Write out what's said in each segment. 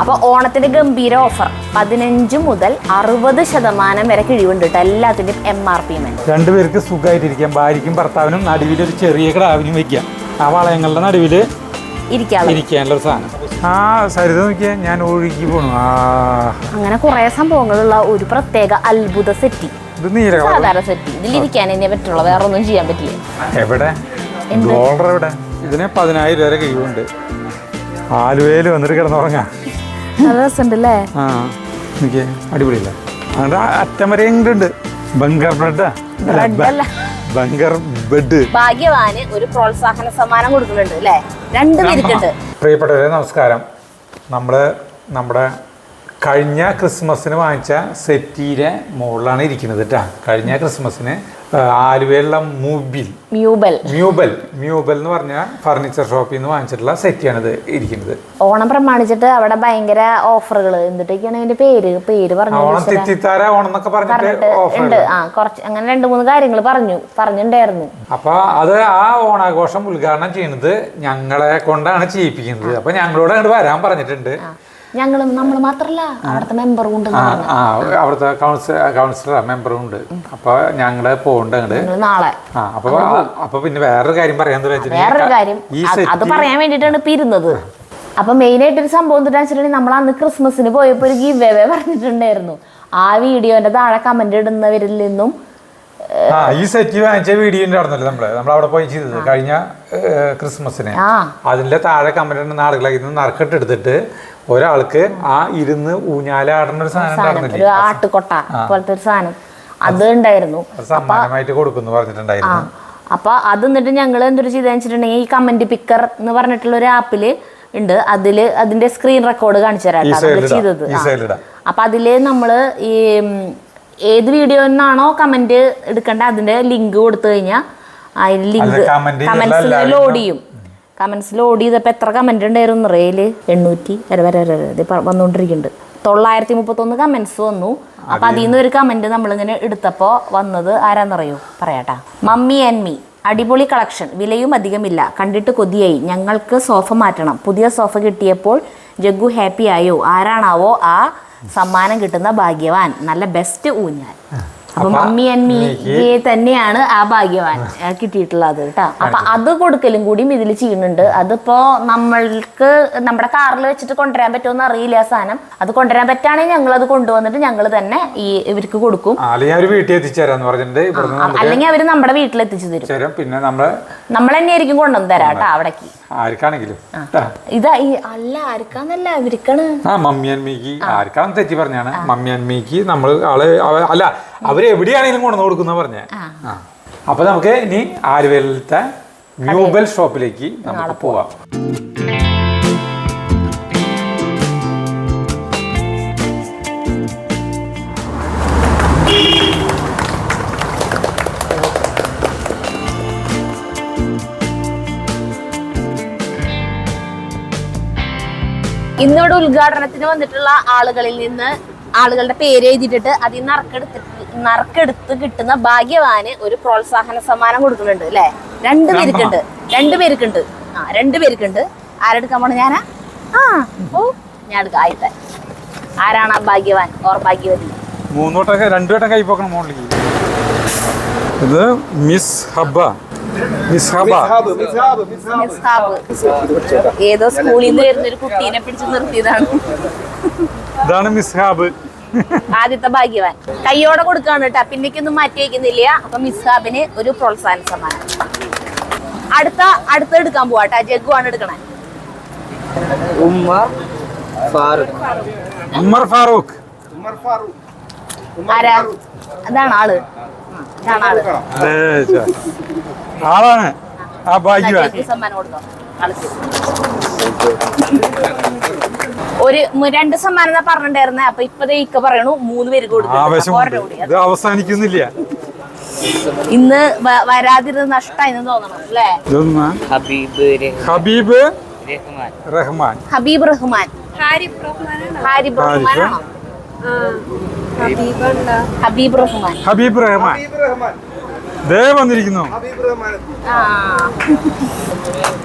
അപ്പോൾ ഓണത്തിന്റെ ഗംഭീര ഓഫർ 15 മുതൽ 60% വരെ കിഴിവുണ്ട് കേട്ടോ. എല്ലാത്തിൻ്റെയും MRP. രണ്ടുപേർക്ക് സുഖമായിട്ടിരിക്കാം. ഭാര്യയ്ക്കും ഭർത്താവിനും നടുവിൽ ഒരു ചെറിയ കിടാവിനും വെക്കാം. ആ വളയങ്ങളുടെ നടുവിൽ ഇരിക്കാനുള്ളൊരു സാധനം. ആ സരിത നോക്കിയാൽ ഞാൻ ഒഴുകി പോണു. അങ്ങനെ കുറെ സംഭവങ്ങളുള്ള ഒരു പ്രത്യേക അത്ഭുത സെറ്റി. സാധാരണ സെറ്റി ഇതിലിരിക്കാൻ തന്നെ പറ്റുള്ളൂ, വേറെ ഒന്നും ചെയ്യാൻ പറ്റില്ല. എവിടെ ഡോളർ എവിടെ? ഇതിന് 10,000 വരെ കിഴിവുണ്ട്. ആലുവയിൽ വന്നിട്ട് കിടന്നുറങ്ങാം. നല്ല രസമുണ്ടല്ലേ? ആ എനിക്ക് അടിപൊളിയില്ല. അതുകൊണ്ട് അറ്റം വരെ ഉണ്ട്. ബങ്കർ ബ്രെഡാ, ബങ്കർ ബെഡ്. ഭാഗ്യവാന് ഒരു പ്രോത്സാഹന സമ്മാനം കൊടുക്കുന്നുണ്ട് അല്ലേ? 2 പേർക്കുണ്ട്. പ്രിയപ്പെട്ടവരെ നമസ്കാരം. നമ്മുടെ കഴിഞ്ഞ ക്രിസ്മസിന് വാങ്ങിച്ച സെറ്റിയുടെ മുകളിലാണ് ഇരിക്കുന്നത് കേട്ടോ. കഴിഞ്ഞ ക്രിസ്മസിന് ആലുവയിലുള്ള മ്യൂബൽ എന്ന് പറഞ്ഞ ഫർണിച്ചർ ഷോപ്പിൽ നിന്ന് വാങ്ങിച്ചിട്ടുള്ള സെറ്റിയാണിത് ഇരിക്കുന്നത്. ഓണം പ്രമാണിച്ചിട്ട് അവിടെ ഭയങ്കര ഓഫറുകൾ. എന്തിട്ടൊക്കെയാണ് അതിന്റെ പേര് പറഞ്ഞു? ഓണം തിത്തിത്താര ഓണം എന്നൊക്കെ പറഞ്ഞിട്ട് ഉണ്ട്. കുറച്ച് അങ്ങനെ 2-3 കാര്യങ്ങൾ പറഞ്ഞിട്ടുണ്ടായിരുന്നു. അപ്പൊ അത് ആ ഓണാഘോഷം ഉദ്ഘാടനം ചെയ്യുന്നത് ഞങ്ങളെ കൊണ്ടാണ് ചെയ്യിപ്പിക്കുന്നത്. അപ്പൊ ഞങ്ങളോട് അങ്ങോട്ട് വരാൻ പറഞ്ഞിട്ടുണ്ട്. നമ്മൾ മാത്രല്ല, അവിടുത്തെ മെമ്പറും ഉണ്ട്. അവിടുത്തെ കൗൺസിലർ മെമ്പറും ഉണ്ട്. അപ്പൊ ഞങ്ങള് പോകണ്ട നാളെ. അപ്പൊ പിന്നെ വേറൊരു കാര്യം പറയാൻ അത് പറയാൻ വേണ്ടിട്ടാണ് ഇപ്പൊ ഇരുന്നത്. അപ്പൊ മെയിൻ ആയിട്ടൊരു സംഭവം എന്താ വെച്ചിട്ടുണ്ടെങ്കിൽ, നമ്മൾ അന്ന് ക്രിസ്മസിന് പോയപ്പോ ഒരു ഗിവ് അവേ പറഞ്ഞിട്ടുണ്ടായിരുന്നു. ആ വീഡിയോന്റെ താഴെ കമന്റ് ഇടുന്നവരിൽ നിന്നും ഈ സെറ്റ് വാങ്ങിച്ച വീഡിയോ ഉണ്ടായിരുന്നല്ലോ നമ്മൾ അവിടെ പോയി ചെയ്തത് കഴിഞ്ഞ ക്രിസ്മസിന്. അതിന്റെ താഴെ കമന്റ് ആളുകളെ നറുക്കിട്ടെടുത്തിട്ട് ഒരാൾക്ക് ആ ഇരുന്ന് ഊഞ്ഞാലാടുന്ന ഒരു സാധനം, ഒരു ആട്ടുകൊട്ട പോലത്തെ ഒരു സാധനം അത് ഉണ്ടായിരുന്നു, സമ്മാനമായിട്ട് കൊടുക്കുന്നു പറഞ്ഞിട്ടുണ്ടായിരുന്നു. അപ്പൊ അത് എന്നിട്ട് ഞങ്ങൾ എന്തൊരു ചെയ്തെന്ന് വെച്ചിട്ടുണ്ടെങ്കിൽ, ഈ കമന്റ് പിക്കർ എന്ന് പറഞ്ഞിട്ടുള്ള ഒരു ആപ്പില് ഉണ്ട്. അതിന്റെ സ്ക്രീൻ റെക്കോർഡ് കാണിച്ചു തരാം ചെയ്തത്. അപ്പൊ അതില് നമ്മള് ഈ ഏത് വീഡിയോ എന്നാണോ കമന്റ് എടുക്കേണ്ട അതിന്റെ ലിങ്ക് കൊടുത്തു കഴിഞ്ഞാൽ അതിന് ലിങ്ക് കമന്റ്സിൽ ലോഡ് ചെയ്യും. കമന്റ്സ് ലോഡ് ചെയ്തപ്പോൾ എത്ര കമന്റ് ഉണ്ടായിരുന്നു റേല്? 800 വരെ വന്നുകൊണ്ടിരിക്കുന്നുണ്ട്. 931 കമന്റ്സ് വന്നു. അപ്പൊ അതിൽ നിന്ന് ഒരു കമന്റ് നമ്മളിങ്ങനെ എടുത്തപ്പോൾ വന്നത് ആരാന്നറിയോ? പറയാട്ടാ. മമ്മി ആൻഡ് മീ, അടിപൊളി കളക്ഷൻ, വിലയും അധികമില്ല, കണ്ടിട്ട് കൊതിയായി, ഞങ്ങൾക്ക് സോഫ മാറ്റണം, പുതിയ സോഫ കിട്ടിയപ്പോൾ ജഗ്ഗു ഹാപ്പി ആയോ? ആരാണാവോ ആ സമ്മാനം കിട്ടുന്ന ഭാഗ്യവാൻ? നല്ല ബെസ്റ്റ് ഊഞ്ഞാൽ. അപ്പൊ മമ്മി ആൻഡ് മീക്ക് തന്നെയാണ് ആ ഭാഗ്യവാൻ കിട്ടിയിട്ടുള്ളത് കേട്ടോ. അപ്പൊ അത് കൊടുക്കലും കൂടിയും ഇതിൽ ചെയ്യുന്നുണ്ട്. അതിപ്പോ നമ്മൾക്ക് നമ്മുടെ കാറിൽ വെച്ചിട്ട് കൊണ്ടുവരാൻ പറ്റുമെന്ന് അറിയില്ല ആ സാധനം. അത് കൊണ്ടുവരാൻ പറ്റുകയാണെങ്കിൽ ഞങ്ങൾ അത് കൊണ്ടുവന്നിട്ട് ഞങ്ങൾ തന്നെ ഇവർക്ക് കൊടുക്കും. അല്ലെങ്കിൽ അവര് നമ്മുടെ വീട്ടിൽ എത്തിച്ചു തരും. പിന്നെ നമ്മൾ തന്നെയായിരിക്കും കൊണ്ടുവന്ന് തരാം കേട്ടോ അവിടേക്ക്. ആർക്കാണെങ്കിലും ഇതാ അല്ല ആർക്കാന്നല്ല ഇവർക്കാണ്. മമ്മി ആൻഡ് മീക്ക് ആർക്കാന്ന് തെറ്റി പറഞ്ഞാണ്. മമ്മി ആൻഡ് മീക്ക് നമ്മൾ അല്ല അവര് എവിടെയാണെങ്കിലും കൊണ്ടു കൊടുക്കുന്ന പറഞ്ഞ. അപ്പൊ നമുക്ക് ഇനി ആലുവയിലത്തെ മ്യൂബൽ ഷോപ്പിലേക്ക് നമുക്ക് പോവാം. ഇന്നിവിടെ ഉദ്ഘാടനത്തിന് വന്നിട്ടുള്ള ആളുകളിൽ നിന്ന് ആളുകളുടെ പേര് എഴുതിയിട്ടിട്ട് അതിൽ നറുക്കെടുത്ത് കിട്ടുന്ന ഭാഗ്യവാന് ഒരു പ്രോത്സാഹന സമ്മാനം കൊടുക്കുന്നുണ്ട് അല്ലെ? 2 പേർക്കുണ്ട്. 2 പേർക്കുണ്ട്. ആരെടുക്കാൻ പോണ? ഞാനാ? ഞാൻ എടുക്കാം. ആയിട്ടെ. ആരാണ് ആ ഭാഗ്യവാൻ ഓർ ഭാഗ്യവതി? 2 വട്ടം കൈ പോക്കണം മോളിലേക്ക്. ഇത് മിസ് ഹബ. ഏതോ സ്കൂളിൽ നിന്ന് വരുന്ന ഒരു കുട്ടീനെ പിടിച്ച് നിർത്തിയതാണ്. ഇതാണ് മിസ് ഹാബ്. ആദ്യത്തെ ഭാഗ്യവാൻ കയ്യോടെ കൊടുക്കാണ് കേട്ടോ. പിന്നേക്കൊന്നും മാറ്റി വയ്ക്കുന്നില്ല. അപ്പൊ മിസ് ഹാബിന് ഒരു പ്രോത്സാഹന സമ്മാനം. അടുത്ത എടുക്കാൻ പോവാട്ടാ. ജഗ്ഗു ആണ് എടുക്കണേ. ഉമ്മർ ഫാറൂഖ്. ആരാ? അതാണ് ആള്. ആളാണ് ആ ഭാഗ്യവാൻ. സമ്മാനം കൊടുത്തോ? ഒരു 2 സമ്മാനം പറഞ്ഞിട്ടുണ്ടായിരുന്നേ. അപ്പൊ ഇപ്പതേ ഇക്ക പറയണു 3 പേര് കൊടുക്കും. അവസാനിക്കുന്നില്ല. ഇന്ന് വരാതിരുന്ന് നഷ്ടമായിന്ന് തോന്നണം അല്ലേ? ഹബീബ് റഹ്മാൻ. ഹബീബ് റഹ്മാൻ ദേ വന്നിരിക്കുന്നു.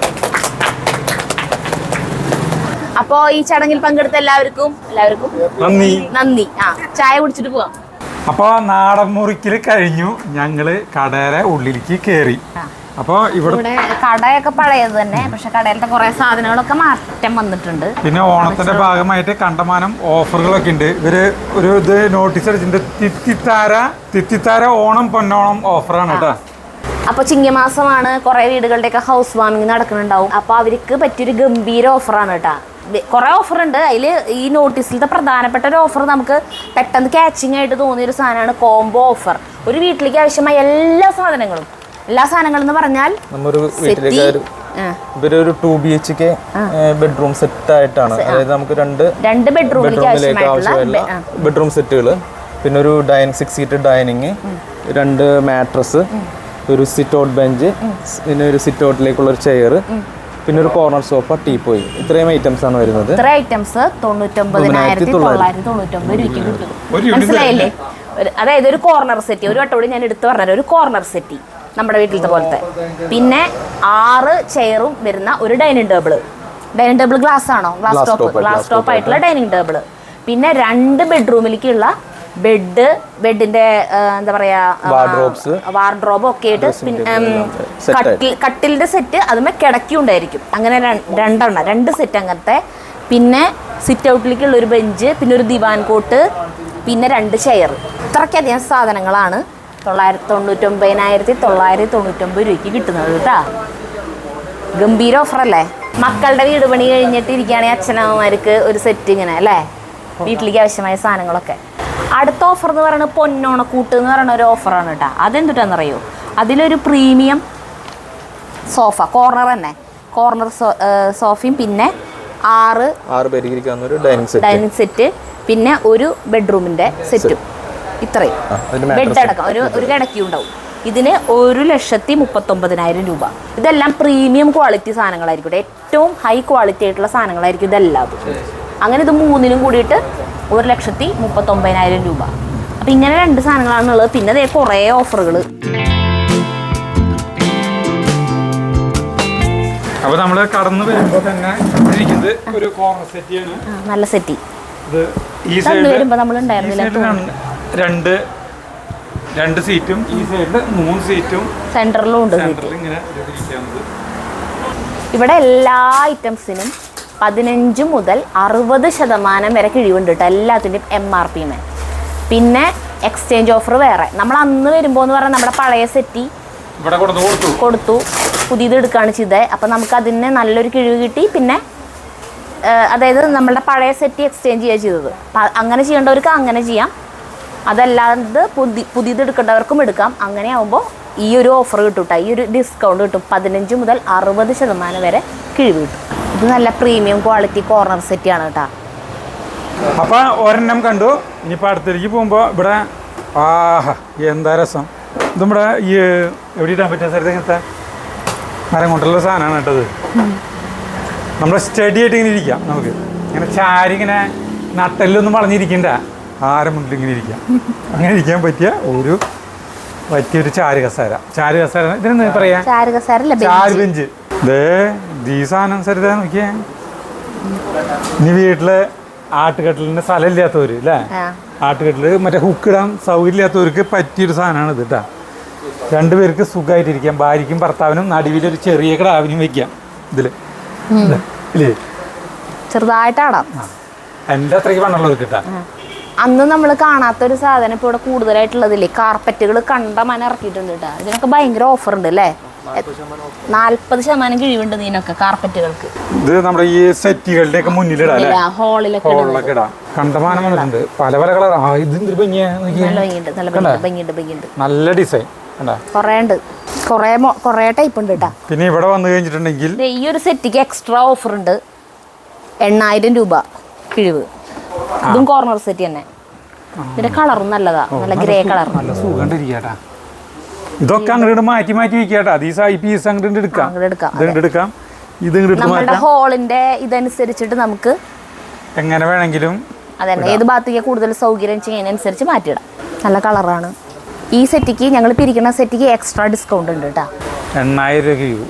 അപ്പോ ഈ ചടങ്ങിൽ പങ്കെടുത്ത എല്ലാവർക്കും നന്ദി. ചായ കുടിച്ചിട്ട് പോവാം. അപ്പോൾ നാടൻ മുറിക്കൽ കഴിഞ്ഞു, ഞങ്ങള് കടയുടെ ഉള്ളിലേക്ക് കയറി. അപ്പോൾ ഇവിടെ കടയൊക്കെ പഴയത് തന്നെ, പക്ഷെ കടയിലത്തെ കുറെ സാധനങ്ങളൊക്കെ മാറ്റം വന്നിട്ടുണ്ട്. പിന്നെ ഓണത്തിന്റെ ഭാഗമായിട്ട് കണ്ടമാനം ഓഫറുകളൊക്കെ ഉണ്ട്. ഇവര് ഒരു ഇത് നോട്ടീസ് അടിച്ചിട്ടുണ്ട്, തിത്തിത്താര ഓണം പൊന്നോണം ഓഫറാണ് കേട്ടോ. അപ്പൊ ചിങ്ങമാസമാണ്, കുറെ വീടുകളുടെയൊക്കെ ഹൗസ് വാമിങ് നടക്കുന്നുണ്ടാവും. അപ്പൊ അവർക്ക് പറ്റിയൊരു ഗംഭീര ഓഫറാണ് കേട്ടോ. കുറെ ഓഫർ ഉണ്ട്. അതിൽ ഈ നോട്ടീസിലത്തെ പ്രധാനപ്പെട്ട ഒരു ഓഫർ നമുക്ക് പെട്ടെന്ന് ക്യാച്ചിങ് ആയിട്ട് തോന്നിയൊരു സാധനമാണ് കോംബോ ഓഫർ. ഒരു വീട്ടിലേക്ക് ആവശ്യമായ എല്ലാ സാധനങ്ങളും എന്ന് പറഞ്ഞാൽ ഒരു 2BHK ബെഡ്റൂം സെറ്റ് ആയിട്ടാണ്. അതായത് നമുക്ക് രണ്ട് ബെഡ്റൂമിലേക്ക് ആവശ്യമുള്ള ബെഡ്റൂം സെറ്റുകൾ, പിന്നെ ഒരു 6 സീറ്റ് ഡൈനിങ്, 2 മാട്രസ്, ഒരു സിറ്റ് ഔട്ട് ബെഞ്ച്, പിന്നെ ഒരു സിറ്റ് ഔട്ടിലേക്കുള്ള ഒരു ചെയർ, പിന്നെ ഒരു കോർണർ സോഫ, ടീപ്പോയി. ഇത്രയും ഐറ്റംസ് ആണ് വരുന്നത്. ഇത്ര ഐറ്റംസ് 99,999 രൂപയ്ക്ക് കിട്ടും. മനസ്സിലായില്ലേ? അതായത് ഒരു കോർണർ സെറ്റ്, ഒരു വട്ടോടെ ഞാൻ എടുത്തു പറഞ്ഞത്, ഒരു കോർണർ സെറ്റ് നമ്മുടെ വീട്ടിലത്തെ പോലത്തെ, പിന്നെ 6 ചെയറും വരുന്ന ഒരു ഡൈനിങ് ടേബിൾ ഗ്ലാസ് ആണോ, ഗ്ലാസ് ടോപ്പ് ആയിട്ടുള്ള ഡൈനിങ് ടേബിൾ, പിന്നെ 2 ബെഡ്റൂമിലേക്കുള്ള ബെഡിന്റെ എന്താ പറയാ വാർഡ്രോബ് ഒക്കെ ആയിട്ട്, കട്ടിലിന്റെ സെറ്റ് അതുമേ കിടക്കി ഉണ്ടായിരിക്കും. അങ്ങനെ 2 സെറ്റ് അങ്ങനത്തെ, പിന്നെ സിറ്റ് ഔട്ടിലേക്കുള്ള ഒരു ബെഞ്ച്, പിന്നെ ഒരു ദിവാൻ കോട്ട്, പിന്നെ 2 ചെയർ. ഇത്രയ്ക്കധികം സാധനങ്ങളാണ് 99,999 രൂപയ്ക്ക് കിട്ടുന്നത് കേട്ടാ. ഗംഭീര ഓഫറല്ലേ? മക്കളുടെ വീട് പണി കഴിഞ്ഞിട്ട് ഇരിക്കുകയാണെങ്കിൽ അച്ഛനമ്മമാർക്ക് ഒരു സെറ്റ് ഇങ്ങനെ അല്ലേ, വീട്ടിലേക്ക് ആവശ്യമായ സാധനങ്ങളൊക്കെ. അടുത്ത ഓഫർ എന്ന് പറയുന്നത് പൊന്നോണക്കൂട്ട് എന്ന് പറയുന്ന ഒരു ഓഫറാണ് കേട്ടോ. അതെന്തുട്ടാണെന്നറിയോ? അതിലൊരു പ്രീമിയം സോഫ, കോർണർ സോഫയും, പിന്നെ 6 ഡൈനിങ് സെറ്റ്, പിന്നെ ഒരു ബെഡ്റൂമിന്റെ സെറ്റും. ഇത്രയും ബെഡ് അടക്കം ഒരു കിടക്കി ഉണ്ടാവും. ഇതിന് 1,39,000 രൂപ. ഇതെല്ലാം പ്രീമിയം ക്വാളിറ്റി സാധനങ്ങളായിരിക്കും, ഏറ്റവും ഹൈ ക്വാളിറ്റി ആയിട്ടുള്ള സാധനങ്ങളായിരിക്കും ഇതെല്ലാം. അങ്ങനെ ഇത് 3നും കൂടിയിട്ട് 1,39,000 രൂപ. അപ്പം ഇങ്ങനെ 2 സാധനങ്ങളാണുള്ളത്. പിന്നെ അതേ കുറേ ഓഫറുകൾ. അപ്പോൾ നമ്മൾ കടന്നു വരുമ്പോൾ തന്നെ ഇരിക്കുന്നത് ഒരു കോർണർ സെറ്റിയാണ്. നല്ല സെറ്റി. ഈ സൈഡിൽ വരുമ്പോൾ നമ്മൾ ഉണ്ടായിരുന്നില്ല. 2 സീറ്റും ഈ സൈഡിൽ 3 സീറ്റും സെൻറ്ററിലും ഉണ്ട്. ഇങ്ങനെ ഇവിടെ എല്ലാ ഐറ്റംസിനും 15 മുതൽ 60% വരെ കിഴിവുണ്ട് കേട്ടോ. എല്ലാത്തിൻ്റെയും MRP. പിന്നെ എക്സ്ചേഞ്ച് ഓഫർ വേറെ. നമ്മൾ അന്ന് വരുമ്പോൾ എന്ന് പറഞ്ഞാൽ നമ്മുടെ പഴയ സെറ്റി ഇവിടെ കൊടുത്തു, പുതിയത് എടുക്കുകയാണ് ചെയ്തത്. അപ്പം നമുക്ക് അതിന് നല്ലൊരു കിഴിവ് കിട്ടി. പിന്നെ അതായത് നമ്മളുടെ പഴയ സെറ്റ് എക്സ്ചേഞ്ച് ചെയ്യുക ചെയ്തത്. അങ്ങനെ ചെയ്യേണ്ടവർക്ക് അങ്ങനെ ചെയ്യാം, അതല്ലാതെ പുതിയത് എടുക്കേണ്ടവർക്കും എടുക്കാം. അങ്ങനെ ആകുമ്പോൾ ഈ ഒരു ഓഫർ കിട്ടും കേട്ടോ, ഈ ഒരു ഡിസ്കൗണ്ട് കിട്ടും. 15 മുതൽ 60% വരെ കിഴിവ് കിട്ടും. ഇത് നല്ല പ്രീമിയം ക്വാളിറ്റി കോർണർ സെറ്റാണ് കേട്ടോ. അപ്പോൾ ഒരെണ്ണം കണ്ടു. ഇനിയിപ്പോൾ അടുത്തേക്ക് പോകുമ്പോൾ ഇവിടെ എന്താ രസം. ഇത് നമ്മുടെ ഈ എവിടെ ഇടാൻ പറ്റുന്ന സ്ഥലത്ത് ഇങ്ങനത്തെ മരം കൊണ്ടുള്ള സാധനമാണ് കേട്ടത്. നമ്മൾ സ്റ്റഡി ആയിട്ട് ഇങ്ങനെ ഇരിക്കാം. നമുക്ക് ഇങ്ങനെ ചാരി ഇങ്ങനെ നട്ടെല്ലൊന്നും വളഞ്ഞിരിക്കണ്ട, ആരെ മുന്നിൽ ഇങ്ങനെ ഇരിക്കാം. അങ്ങനെ ഇരിക്കാൻ പറ്റിയ പറ്റിയൊരു ചാരു കസേര. ഇതിനെന്താ പറയാ? ചാരു ബെഞ്ച്. ഈ സാധനം സരിത നോക്കിയേ. ഇനി വീട്ടില് ആട്ടുകട്ടിലിന്റെ സ്ഥലം ഇല്ലാത്തവര് അല്ലേ, ആട്ടുകട്ടില് മറ്റേ ഹുക്കിടാൻ സൗകര്യം ഇല്ലാത്തവർക്ക് പറ്റിയൊരു സാധനമാണ് ഇത് കേട്ടാ. 2 പേർക്ക് സുഖമായിട്ടിരിക്കാം. ഭാര്യയ്ക്കും ഭർത്താവിനും നടുവിലൊരു ചെറിയ കിടാവിനും വെക്കാം ഇതില്. ഇല്ലേ, ചെറുതായിട്ടാടാം. എൻ്റെ അത്രയ്ക്ക് പണ്ടുള്ളവർക്ക് കിട്ടാ. അന്ന് നമ്മൾ കാണാത്തൊരു സാധനം ഇപ്പോൾ ഇവിടെ കൂടുതലായിട്ടുള്ളതില്ലേ, കാർപ്പറ്റുകൾ കണ്ടമാനം ഇറക്കിയിട്ടുണ്ട് കേട്ടോ. ഇതിനൊക്കെ ഭയങ്കര ഓഫർ ഉണ്ട് അല്ലേ. 40% കിഴിവുണ്ട് ഇതിനൊക്കെ, കാർപ്പറ്റുകൾക്ക്. ഇത് നമ്മുടെ ഈ സെറ്റുകളുടെ ഒക്കെ മുന്നിലിടാം, ഹോളിലൊക്കെ ഇടാം. കണ്ടമാനം വന്നിട്ടുണ്ട്, പല കളർ. നല്ല ഡിസൈൻ കൊറേ ടൈപ്പ് ഉണ്ട് കേട്ടോ. പിന്നെ ഇവിടെ വന്നു കഴിഞ്ഞിട്ടുണ്ടെങ്കിൽ ഈ ഒരു സെറ്റിക്ക് എക്സ്ട്രാ ഓഫർ ഉണ്ട്, 8,000 രൂപ കിഴിവ്. ഇതും കോർണർ സെറ്റ് തന്നെ. ഇതിന്റെ കളറും നല്ലതാ, നല്ല ഗ്രേ കളർ. നല്ല സുഖണ്ടിരിക്കട്ടാ. ഇതൊക്കെ അങ്ങോട്ട് മാറ്റി വെക്കാട്ടാ. പീസ് അങ്ങോട്ട് എടുക്കാം. ഇത് നമ്മുടെ ഹോളിന്റെ ഇതനുസരിച്ചിട്ട് നമുക്ക് എങ്ങനെ വേണമെങ്കിലും അതന്നെ ഏത് ഭാഗത്തേക്ക് കൂടുതൽ സൗകര്യം ചെയ്യുന്നതിനനുസരിച്ച് മാറ്റിയിടാം. നല്ല കളറാണ്. ഈ സെറ്റിക്ക് ഞങ്ങൾ പിരിക്കുന്ന സെറ്റിക്ക് എക്സ്ട്രാ ഡിസ്കൗണ്ട് ഉണ്ട് കേട്ടോ, 8,000 രൂപ.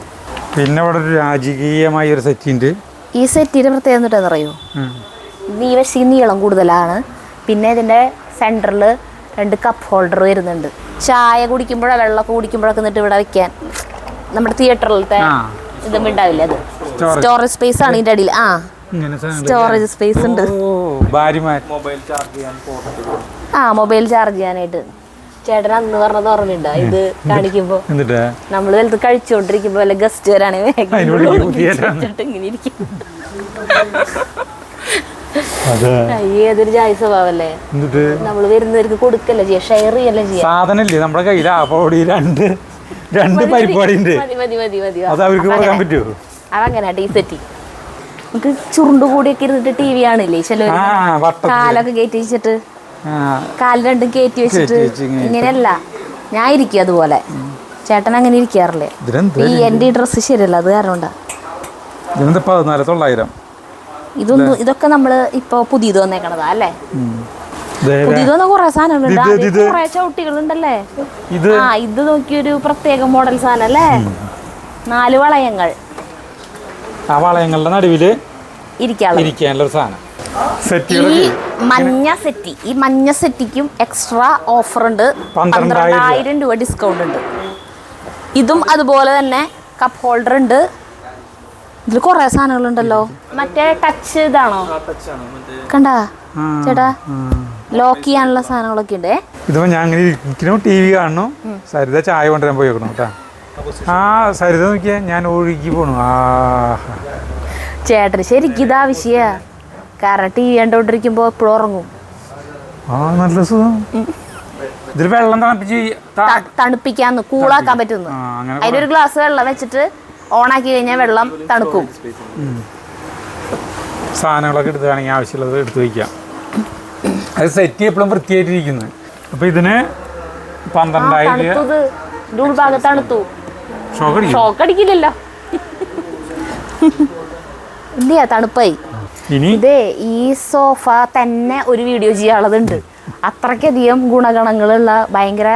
പിന്നെ ഇവിടെ ഒരു രാജകീയമായ ഒരു സെറ്റിൻ്റെ ഈ സെറ്റിന്റെ പ്രത്യേകത എന്താണെന്ന് അറിയോ? ഈ വശി നീളം കൂടുതലാണ്. പിന്നെ ഇതിന്റെ സെന്ററിൽ 2 കപ്പ് ഹോൾഡർ വരുന്നുണ്ട്. ചായ കുടിക്കുമ്പോഴോ വെള്ളമൊക്കെ കുടിക്കുമ്പോഴൊക്കെ എന്നിട്ട് ഇവിടെ വെക്കാൻ നമ്മുടെ തിയേറ്ററിലത്തെ ഇതും ഉണ്ടാവില്ല, അത് സ്റ്റോറേജ് സ്പേസ് ആണ് ഇതിന്റെ അടിയിൽ. സ്റ്റോറേജ് സ്പേസ് ഉണ്ട്. മൊബൈൽ ചാർജ് ചെയ്യാനായിട്ട്. ചേട്ടൻ അന്ന് പറഞ്ഞത് ഓർമ്മയുണ്ടോ? ഇത് കാണിക്കുമ്പോ നമ്മള് വലുത് കഴിച്ചോണ്ടിരിക്കുമ്പോ വല്ല ഗസ്റ്റ് വരാണെങ്കിൽ ഇങ്ങനെ ഇരിക്കും. ഏതൊരു ജായ സ്വഭാവല്ലേ. നമ്മള് വരുന്നവർക്ക് കൊടുക്കല്ലേ ചെയ്യാ, ഷെയർ ചെയ്യല്ലേ ചെയ്യാ. സാധനല്ലേ നമ്മുടെ കയ്യിൽ രണ്ട് പരിപാടിയുണ്ട്. അതങ്ങനെ ടീ സെറ്റി നമുക്ക് ചുരുണ്ടു കൂടിയൊക്കെ ഇരുന്നിട്ട് ടി വി ആണില്ലേ ചില കാലൊക്കെ കയറ്റി വെച്ചിട്ട്, കാല് രണ്ടും കയറ്റി വെച്ചിട്ട് ഇങ്ങനെയല്ല. ഞാൻ ഇരിക്കും അതുപോലെ. ചേട്ടൻ അങ്ങനെ ഇരിക്കാറില്ലേ? എന്റെ ഈ ഡ്രസ്സ് ശരിയല്ല, അത് കാരണം കൊണ്ടാ. ഇതൊക്കെ നമ്മള് ഇപ്പൊ പുതിയത് വന്നേക്കണതാ അല്ലേ? പുതിയത് വന്ന കുറെ സാധനങ്ങളുണ്ട്. കുറെ ചവിട്ടികളുണ്ടല്ലേ. ഇത് നോക്കിയൊരു പ്രത്യേക മോഡൽ സാധനം അല്ലേ? 4 വളയങ്ങൾ. ആ വളയങ്ങളുടെ നടുവില് ഇരിക്കാനുള്ള സാധനം. ഈ മഞ്ഞ സെറ്റിക്കും എക്സ്ട്രാ ഓഫർ ഉണ്ട്. 12,000 രൂപ ഡിസ്കൗണ്ട് ഉണ്ട്. ഇതും അതുപോലെ തന്നെ കപ്പ് ഹോൾഡർ ഉണ്ട്. ഇതിൽ കുറെ സാധനങ്ങളുണ്ടല്ലോ. മറ്റേ ടച്ച് ഇതാണോ? കണ്ടാ ചേട്ടാ, ലോക്ക് ചെയ്യാനുള്ള സാധനങ്ങളൊക്കെ ഉണ്ട്. ഇതിപ്പോ ഞാൻ അങ്ങനെ ഇരിക്കുന്നു, ടി വി കാണുന്നു. സരിത ചായ കൊണ്ടുവരാൻ പോയി വെക്കണം കേട്ടാ. സരിത നോക്കിയാ ഞാൻ ഒഴുകി പോണു. ചേട്ടന് ശരിക്കും ഇതാ വിഷയ. കാരണം ടി വി കണ്ടോണ്ടിരിക്കുമ്പോ എപ്പോഴും ഉറങ്ങും. നല്ല സുഖം. ഇതിൽ വെള്ളം തണുപ്പിക്കാന്ന്, കൂളാക്കാൻ പറ്റുന്നു. അതിനൊരു ഗ്ലാസ് വെള്ളം വെച്ചിട്ട് ഓണാക്കി കഴിഞ്ഞാൽ വെള്ളം തണുക്കും. സാധനങ്ങളൊക്കെ എടുത്തുകയാണെങ്കിൽ ആവശ്യമുള്ളത് എടുത്തു വയ്ക്കാം. അത് സെറ്റ് എപ്പോഴും വൃത്തിയായിട്ടിരിക്കുന്നത്. അപ്പൊ ഇതിന് 12,000 തണുത്തു. ഷോക്ക് അടിക്കില്ലല്ലോ. ഇല്ല, തണുപ്പായി. ഇതേ ഈ സോഫ തന്നെ ഒരു വീഡിയോ ചെയ്യാനുള്ളതുണ്ട്. അത്രയ്ക്കധികം ഗുണഗണങ്ങളുള്ള ഭയങ്കര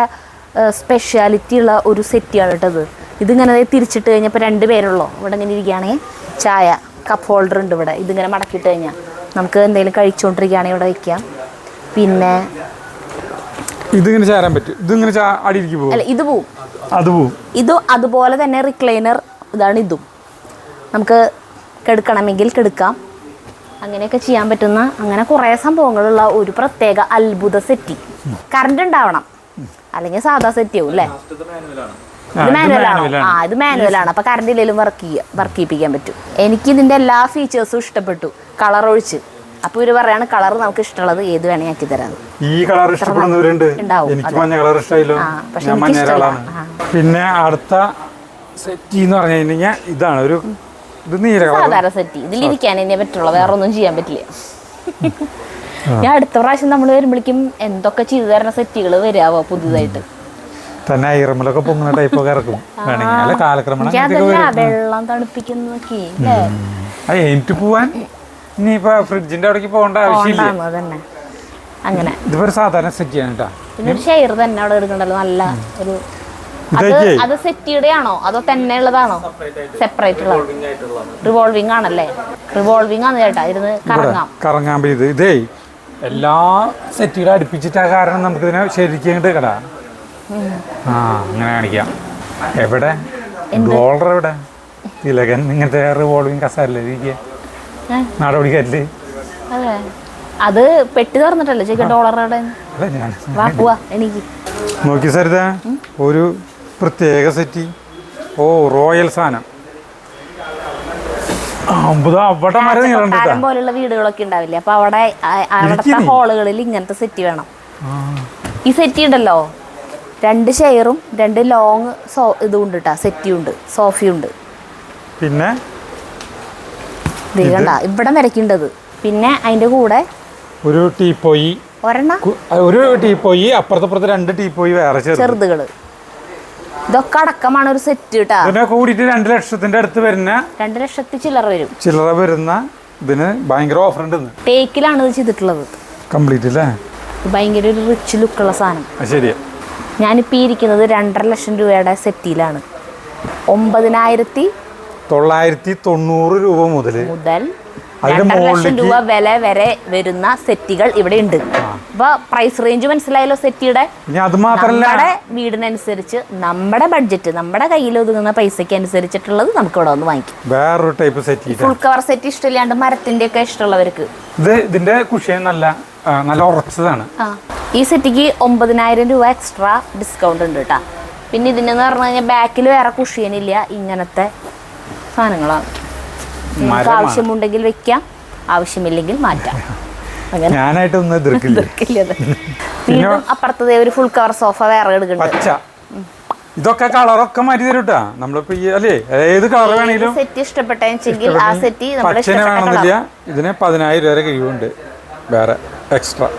സ്പെഷ്യാലിറ്റി ഉള്ള ഒരു സെറ്റിയാണ് കേട്ടത്. ഇതിങ്ങനെ തിരിച്ചിട്ട് കഴിഞ്ഞപ്പോൾ 2 പേരുള്ളൂ. ഇവിടെ ഇങ്ങനെ ഇരിക്കുകയാണെങ്കിൽ ചായ കപ്പ് ഹോൾഡർ ഉണ്ട് ഇവിടെ. ഇതിങ്ങനെ മടക്കിയിട്ട് കഴിഞ്ഞാൽ നമുക്ക് എന്തെങ്കിലും കഴിച്ചുകൊണ്ടിരിക്കുകയാണെങ്കിൽ ഇവിടെ വയ്ക്കാം. പിന്നെ ഇതിങ്ങനെ ചേരാൻ പറ്റും. ഇതിങ്ങനെ അല്ല, ഇത് പോവും. ഇത് അതുപോലെ തന്നെ റിക്ലൈനർ ഇതാണ്. ഇതും നമുക്ക് കിടക്കണമെങ്കിൽ കിടക്കാം. അങ്ങനെയൊക്കെ ചെയ്യാൻ പറ്റുന്ന അങ്ങനെ കുറേ സംഭവങ്ങളുള്ള ഒരു പ്രത്യേക അത്ഭുത സെറ്റി. കറണ്ട് ഉണ്ടാവണം, അല്ലെങ്കിൽ സാധാ സെറ്റി ആവും അല്ലേ? ഇത് മാനുവലാണോ? ഇത് മാനുവലാണ്. അപ്പൊ കറണ്ട് ഇല്ലെങ്കിലും വർക്ക് ചെയ്യിപ്പിക്കാൻ പറ്റും. എനിക്ക് ഇതിന്റെ എല്ലാ ഫീച്ചേഴ്സും ഇഷ്ടപ്പെട്ടു, കളർ ഒഴിച്ച്. അപ്പൊ ഇവര് പറയാണ് കളർ നമുക്ക് ഇഷ്ടമുള്ളത് ഏത് വേണമെങ്കിൽ ആക്കി തരാം. ഈ കളർ ഇഷ്ടപ്പെടുന്നവരുണ്ട്. എനിക്ക് മഞ്ഞ കളർ ഇഷ്ടമായില്ലോ. പിന്നെ അടുത്ത സെറ്റി എന്ന് പറഞ്ഞു കഴിഞ്ഞാൽ ഇതാണ് ഒരു സാധാരണ സെറ്റി. ഇതിലിരിക്കാൻ തന്നെ പറ്റുള്ളൂ, വേറെ ഒന്നും ചെയ്യാൻ പറ്റില്ല. ഞാൻ അടുത്ത പ്രാവശ്യം നമ്മൾ വരുമ്പോഴേക്കും എന്തൊക്കെ ചെയ്തു തരുന്ന സെറ്റികൾ വരാവോ പുതിയതായിട്ട്. വെള്ളം തണുപ്പിക്കുന്നൊക്കെ പോവാൻ ഇനിയിപ്പോ ഫ്രിഡ്ജിന്റെ അവിടേക്ക് പോകേണ്ട ആവശ്യമില്ല. അങ്ങനെ ഇതൊരു സാധാരണ സെറ്റിയാണ് കേട്ടോ. പിന്നെ ഒരു ഷെയർ തന്നെ അവിടെ എടുക്കണ്ടല്ലോ. നല്ല ഒരു അത് സെറ്റിയുടെ ആണോ അതോ തന്നെ ഉള്ളതാണോ? സെപ്പറേറ്റ് ഉള്ളത് റിവോൾവിംഗ് ആണല്ലേ? റിവോൾവിംഗ് ആണ് ചേട്ടാ. ഇരുന്ന് കറങ്ങാൻ ഇതേ എല്ലാ സെറ്റുകളും അടുപ്പിച്ചിട്ടാ കാരണം നമുക്ക് ഇതിനെ ശരിക്കും കടാ. അങ്ങനെ കാണിക്കാം. എവിടെ ഡോളർ എവിടെ? തിലകൻ ഇങ്ങനത്തെ റിവോൾവിംഗ് കസാരല്ലേ ഇരിക്കുക നാടോടിക്കാരില്. അത് പെട്ടി തുറന്നിട്ടല്ലേ ചേട്ടാ ഡോളറുടെ. എനിക്ക് നോക്കി സരിത, ഒരു പ്രത്യേക സെറ്റി. റോയൽ സാധനം. പോലുള്ള വീടുകളൊക്കെ ഉണ്ടാവില്ലേ, അപ്പൊ അവിടത്തെ ഹോളുകളിൽ ഇങ്ങനത്തെ സെറ്റി വേണം. ഈ സെറ്റി ഉണ്ടല്ലോ, 2 ചെയറും 2 ലോങ് ഇതും ഉണ്ട് കേട്ടാ. സെറ്റിയുണ്ട്, സോഫയുണ്ട്. പിന്നെ കണ്ട ഇവിടെ വരയ്ക്കേണ്ടത്. പിന്നെ അതിന്റെ കൂടെ ഒരു ടീപ്പോയി, ഒരു ടീപ്പോയി, അപ്പുറത്തപ്പുറത്ത് 2 ടീപ്പോയി വേറെ ചെറുതുകള്. ഇതൊക്കെ അടക്കമാണ് ഒരു സെറ്റ് കേട്ടാ. കൂടിയിട്ട് 2 ലക്ഷത്തിന്റെ അടുത്ത് വരുന്ന 2 ലക്ഷത്തി ചില്ലറ വരുന്ന ഇതിന് ഭയങ്കര ഓഫർ ഉണ്ട്. ടേക്കിലാണ് ഇത് ചെയ്തിട്ടുള്ളത് കംപ്ലീറ്റ് അല്ലേ? ഭയങ്കര ഒരു റിച്ച് ലുക്കുള്ള സാധനം. ശരിയാ. ഞാനിപ്പോൾ ഇരിക്കുന്നത് 2.5 ലക്ഷം രൂപയുടെ സെറ്റിയിലാണ്. 9,999 990 രൂപ മുതൽ 2,00,000 രൂപ വില വരെ വരുന്ന സെറ്റുകൾ ഇവിടെ ഉണ്ട്. അപ്പൊ പ്രൈസ് റേഞ്ച് മനസ്സിലായല്ലോ സെറ്റിയുടെ. അത് മാത്രല്ല, നമ്മുടെ വീടിനനുസരിച്ച് നമ്മുടെ ബഡ്ജറ്റ്, നമ്മുടെ കയ്യിൽ ഒതുങ്ങുന്ന പൈസക്ക് അനുസരിച്ചിട്ടുള്ളത് നമുക്ക് ഇവിടെ വന്ന് വാങ്ങിക്കും. വേറൊരു type set, full cover set ഇഷ്ടമില്ലാണ്ട് മരത്തിന്റെ ഒക്കെ ഇഷ്ടമുള്ളവർക്ക് ഇതിന്റെ കുഷൻ നല്ല ഉറച്ചതാണ്. ഈ സെറ്റിക്ക് 9,000 രൂപ എക്സ്ട്രാ ഡിസ്കൗണ്ട് ഉണ്ട് കേട്ടോ. പിന്നെ ഇതിനെന്ന് പറഞ്ഞു കഴിഞ്ഞാൽ ബാക്കിൽ വേറെ കുഷ്യനില്ല, ഇങ്ങനത്തെ സാധനങ്ങളാണ്. നിങ്ങൾക്ക് ആവശ്യമുണ്ടെങ്കിൽ വെക്കാം, ആവശ്യമില്ലെങ്കിൽ മാറ്റാം. ഞാനായിട്ടൊന്നും എതിർക്കില്ല. വീണ്ടും അപ്പുറത്തത് ഒരു ഫുൾ കവർ സോഫ വേറെ എടുക്കുന്നുണ്ട്. ഇതൊക്കെ കളറൊക്കെ മാറ്റി തരും കേട്ടാ. നമ്മളിപ്പോ അല്ലേ ഏത് കളർ വേണമെങ്കിലും സെറ്റ് ഇഷ്ടപ്പെട്ടെങ്കിൽ ആ സെറ്റ് പച്ചനെ വേണമെന്നില്ല. ഇതിന് 10,000 വരെ കഴിവുണ്ട് വേറെ എക്സ്ട്രാ.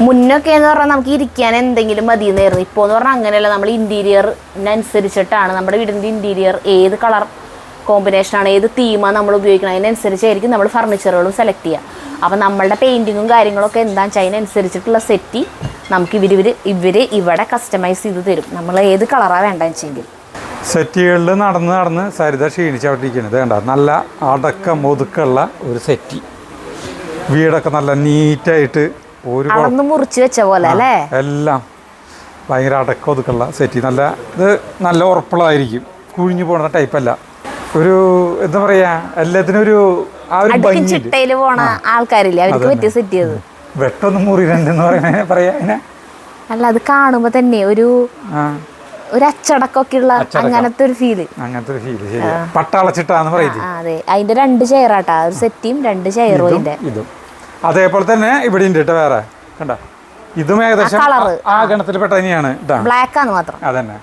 മുന്നൊക്കെ എന്ന് പറഞ്ഞാൽ നമുക്ക് ഇരിക്കാൻ എന്തെങ്കിലും മതിയെന്നായിരുന്നു. ഇപ്പോൾ എന്ന് പറഞ്ഞാൽ അങ്ങനെയല്ല, നമ്മൾ ഇന്റീരിയറിനനുസരിച്ചിട്ടാണ് നമ്മുടെ വീടിൻ്റെ ഇന്റീരിയർ ഏത് കളർ കോമ്പിനേഷനാണ്, ഏത് തീമാണ് നമ്മൾ ഉപയോഗിക്കുന്നത്, അതിനനുസരിച്ചായിരിക്കും നമ്മൾ ഫർണിച്ചറുകളും സെലക്ട് ചെയ്യുക. അപ്പം നമ്മളുടെ പെയിൻറ്റിങ്ങും കാര്യങ്ങളൊക്കെ എന്താണെന്ന് വെച്ചാൽ അതിനനുസരിച്ചിട്ടുള്ള സെറ്റ് നമുക്ക് ഇവർ ഇവിടെ കസ്റ്റമൈസ് ചെയ്ത് തരും, നമ്മൾ ഏത് കളറാണ് വേണ്ടതെന്ന് വെച്ചെങ്കിൽ. സെറ്റുകളിൽ നടന്ന് സരിത ക്ഷീണിച്ചവിട്ടിരിക്കുന്നത് വേണ്ട, നല്ല അടക്കം ഒതുക്കമുള്ള ഒരു സെറ്റ്. വീടൊക്കെ നല്ല നീറ്റായിട്ട് അളന്ന് മുറിച്ച് വെച്ച പോലെ അല്ലേ, എല്ലാം ഭയങ്കര അടക്കം ഒതുക്കമുള്ള സെറ്റ്. നല്ല ഉറപ്പുള്ളതായിരിക്കും, കുഴിഞ്ഞു പോകുന്ന ടൈപ്പല്ല. ഒരു എന്താ പറയാ, എല്ലാത്തിനും ഒരു ചിട്ടയില് പോണ ആൾക്കാരില്ലേ, അവർക്ക് പറ്റിയ സെറ്റ് ചെയ്ത് വെട്ടൊന്നും മുറിരണ്ടെന്ന് പറയാ. അല്ല, അത് കാണുമ്പോ തന്നെ ഒരു അച്ചടക്കമൊക്കെ ഉള്ള അങ്ങനത്തെ ഒരു ഫീല്. പട്ടാളച്ചിട്ടാന്ന് പറയുന്നത്. അതെ, അതിന്റെ 2 ചെയറാട്ടാ, ഒരു സെറ്റിയും 2 ചെയറും. ഇതും അതേപോലെ തന്നെ ഇവിടെ ഉണ്ട് കേട്ടോ. വേറെ കണ്ട, ഇതും ഏകദേശം ആ ഗണത്തിൽ പെട്ട തന്നെയാണ്. ബ്ലാക്ക് ആണ് മാത്രം. അതന്നെ.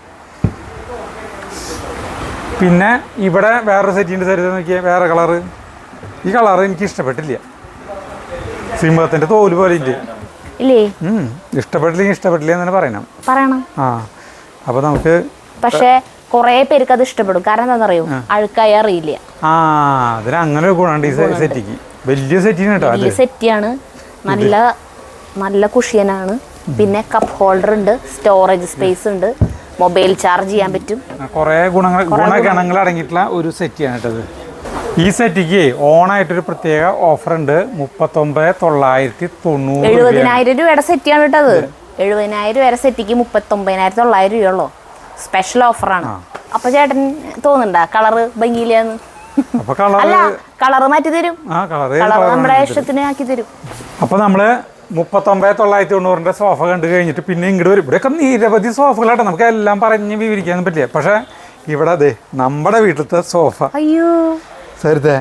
പിന്നെ ഇവിടെ വേറൊരു സെറ്റിൻ്റെ തരുത് നോക്കിയാൽ, വേറെ കളറ്. ഈ കളറ് എനിക്ക് ഇഷ്ടപ്പെട്ടില്ല. സിംഹത്തിന്റെ തോല് പോലെ ഇല്ലേ. ഇഷ്ടപ്പെട്ടില്ല എന്ന് പറയണം. അപ്പൊ നമുക്ക് പക്ഷേ കുറെ പേർക്ക് അത് ഇഷ്ടപ്പെടും. കാരണം എന്താണെന്നറിയോ, അഴുക്കായി അറിയില്ല. അതിന് അങ്ങനെ ഒരു ഗുണമുണ്ട് ഈ സെറ്റിക്ക്. വലിയ സെറ്റിന് കേട്ടോ, വലിയ സെറ്റിയാണ്. നല്ല കുഷ്യനാണ്. പിന്നെ കപ്പ് ഹോൾഡർ ഉണ്ട്, സ്റ്റോറേജ് സ്പേസ് ഉണ്ട്, മൊബൈൽ ചാർജ് ചെയ്യാൻ പറ്റും. കുറെ ഗുണങ്ങൾ അടങ്ങിയിട്ടുള്ള ഒരു സെറ്റിയാണ് കേട്ടത്. ഈ സെറ്റിക്ക് ഓണായിട്ടൊരു പ്രത്യേക ഓഫർ ഉണ്ട്. 39,990. 70,000 രൂപയുടെ സെറ്റിയാണ് കേട്ടത്. 70,000 വരെ സെറ്റിക്ക് 39,900 രൂപയുള്ളൂ. സ്പെഷ്യൽ ഓഫറാണ്. അപ്പൊ ചേട്ടൻ തോന്നുന്നുണ്ടാ കളറ് ഭംഗിയില്ലാന്ന്? അല്ല, കളറ് മാറ്റി തരും. കളറ് നമ്മുടെ ഇഷ്ടത്തിന് ആക്കി തരും. അപ്പൊ നമ്മള് 39,990 സോഫ കണ്ടു കഴിഞ്ഞിട്ട് പിന്നെ ഇങ്ങോട്ട് വരും. ഇവിടെയൊക്കെ നിരവധി സോഫകളാട്ടെ, നമുക്ക് എല്ലാം പറഞ്ഞ് വിവരിക്കാനും പറ്റില്ല. പക്ഷെ ഇവിടെ അതെ നമ്മുടെ വീട്ടിലത്തെ സോഫ. അയ്യോ സരിതേ,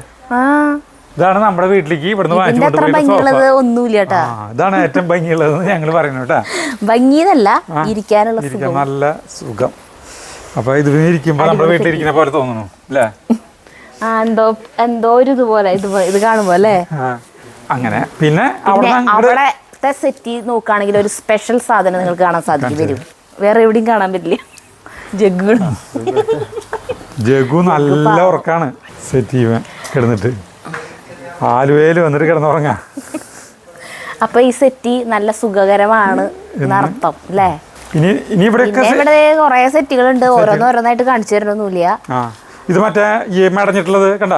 ഇതാണ് നമ്മുടെ വീട്ടിലേക്ക് ഇവിടുന്ന് വാങ്ങിച്ചു. ഇതാണ് ഏറ്റവും ഭംഗിയുള്ളത് ഞങ്ങൾ പറയുന്നു കേട്ടാ. ഭംഗിയല്ല, ഇരിക്കാൻ നല്ല സുഖം. അപ്പൊ ഇത് ഇരിക്കുമ്പോ നമ്മുടെ വീട്ടിലിരിക്കുന്ന പോലെ തോന്നുന്നു അല്ലേ? എന്തോ ഒരു ഇതുപോലെ ഇത് കാണുമ്പോ അല്ലേ. അങ്ങനെ പിന്നെ അവിടത്തെ സെറ്റ് നോക്കുകയാണെങ്കിൽ ഒരു സ്പെഷ്യൽ സാധനം നിങ്ങൾക്ക് കാണാൻ സാധിക്കും. വരും, വേറെ എവിടെയും കാണാൻ പറ്റില്ല. ജഗു നല്ല ഉറക്കാണ്. സെറ്റ് ചെയ്യാൻ കിടന്നിട്ട് ആലുവയിൽ വന്നിട്ട് കിടന്നുറങ്ങാ. അപ്പൊ ഈ സെറ്റ് നല്ല സുഖകരമാണ് എന്നർത്ഥം അല്ലേ? ഇനി ഇവിടെ കുറെ സെറ്റുകളുണ്ട്, ഓരോന്നായിട്ട് കാണിച്ചു തരണമെന്നില്ല. ഇത് മറ്റേ ഈ മടഞ്ഞിട്ടുള്ളത് കണ്ട,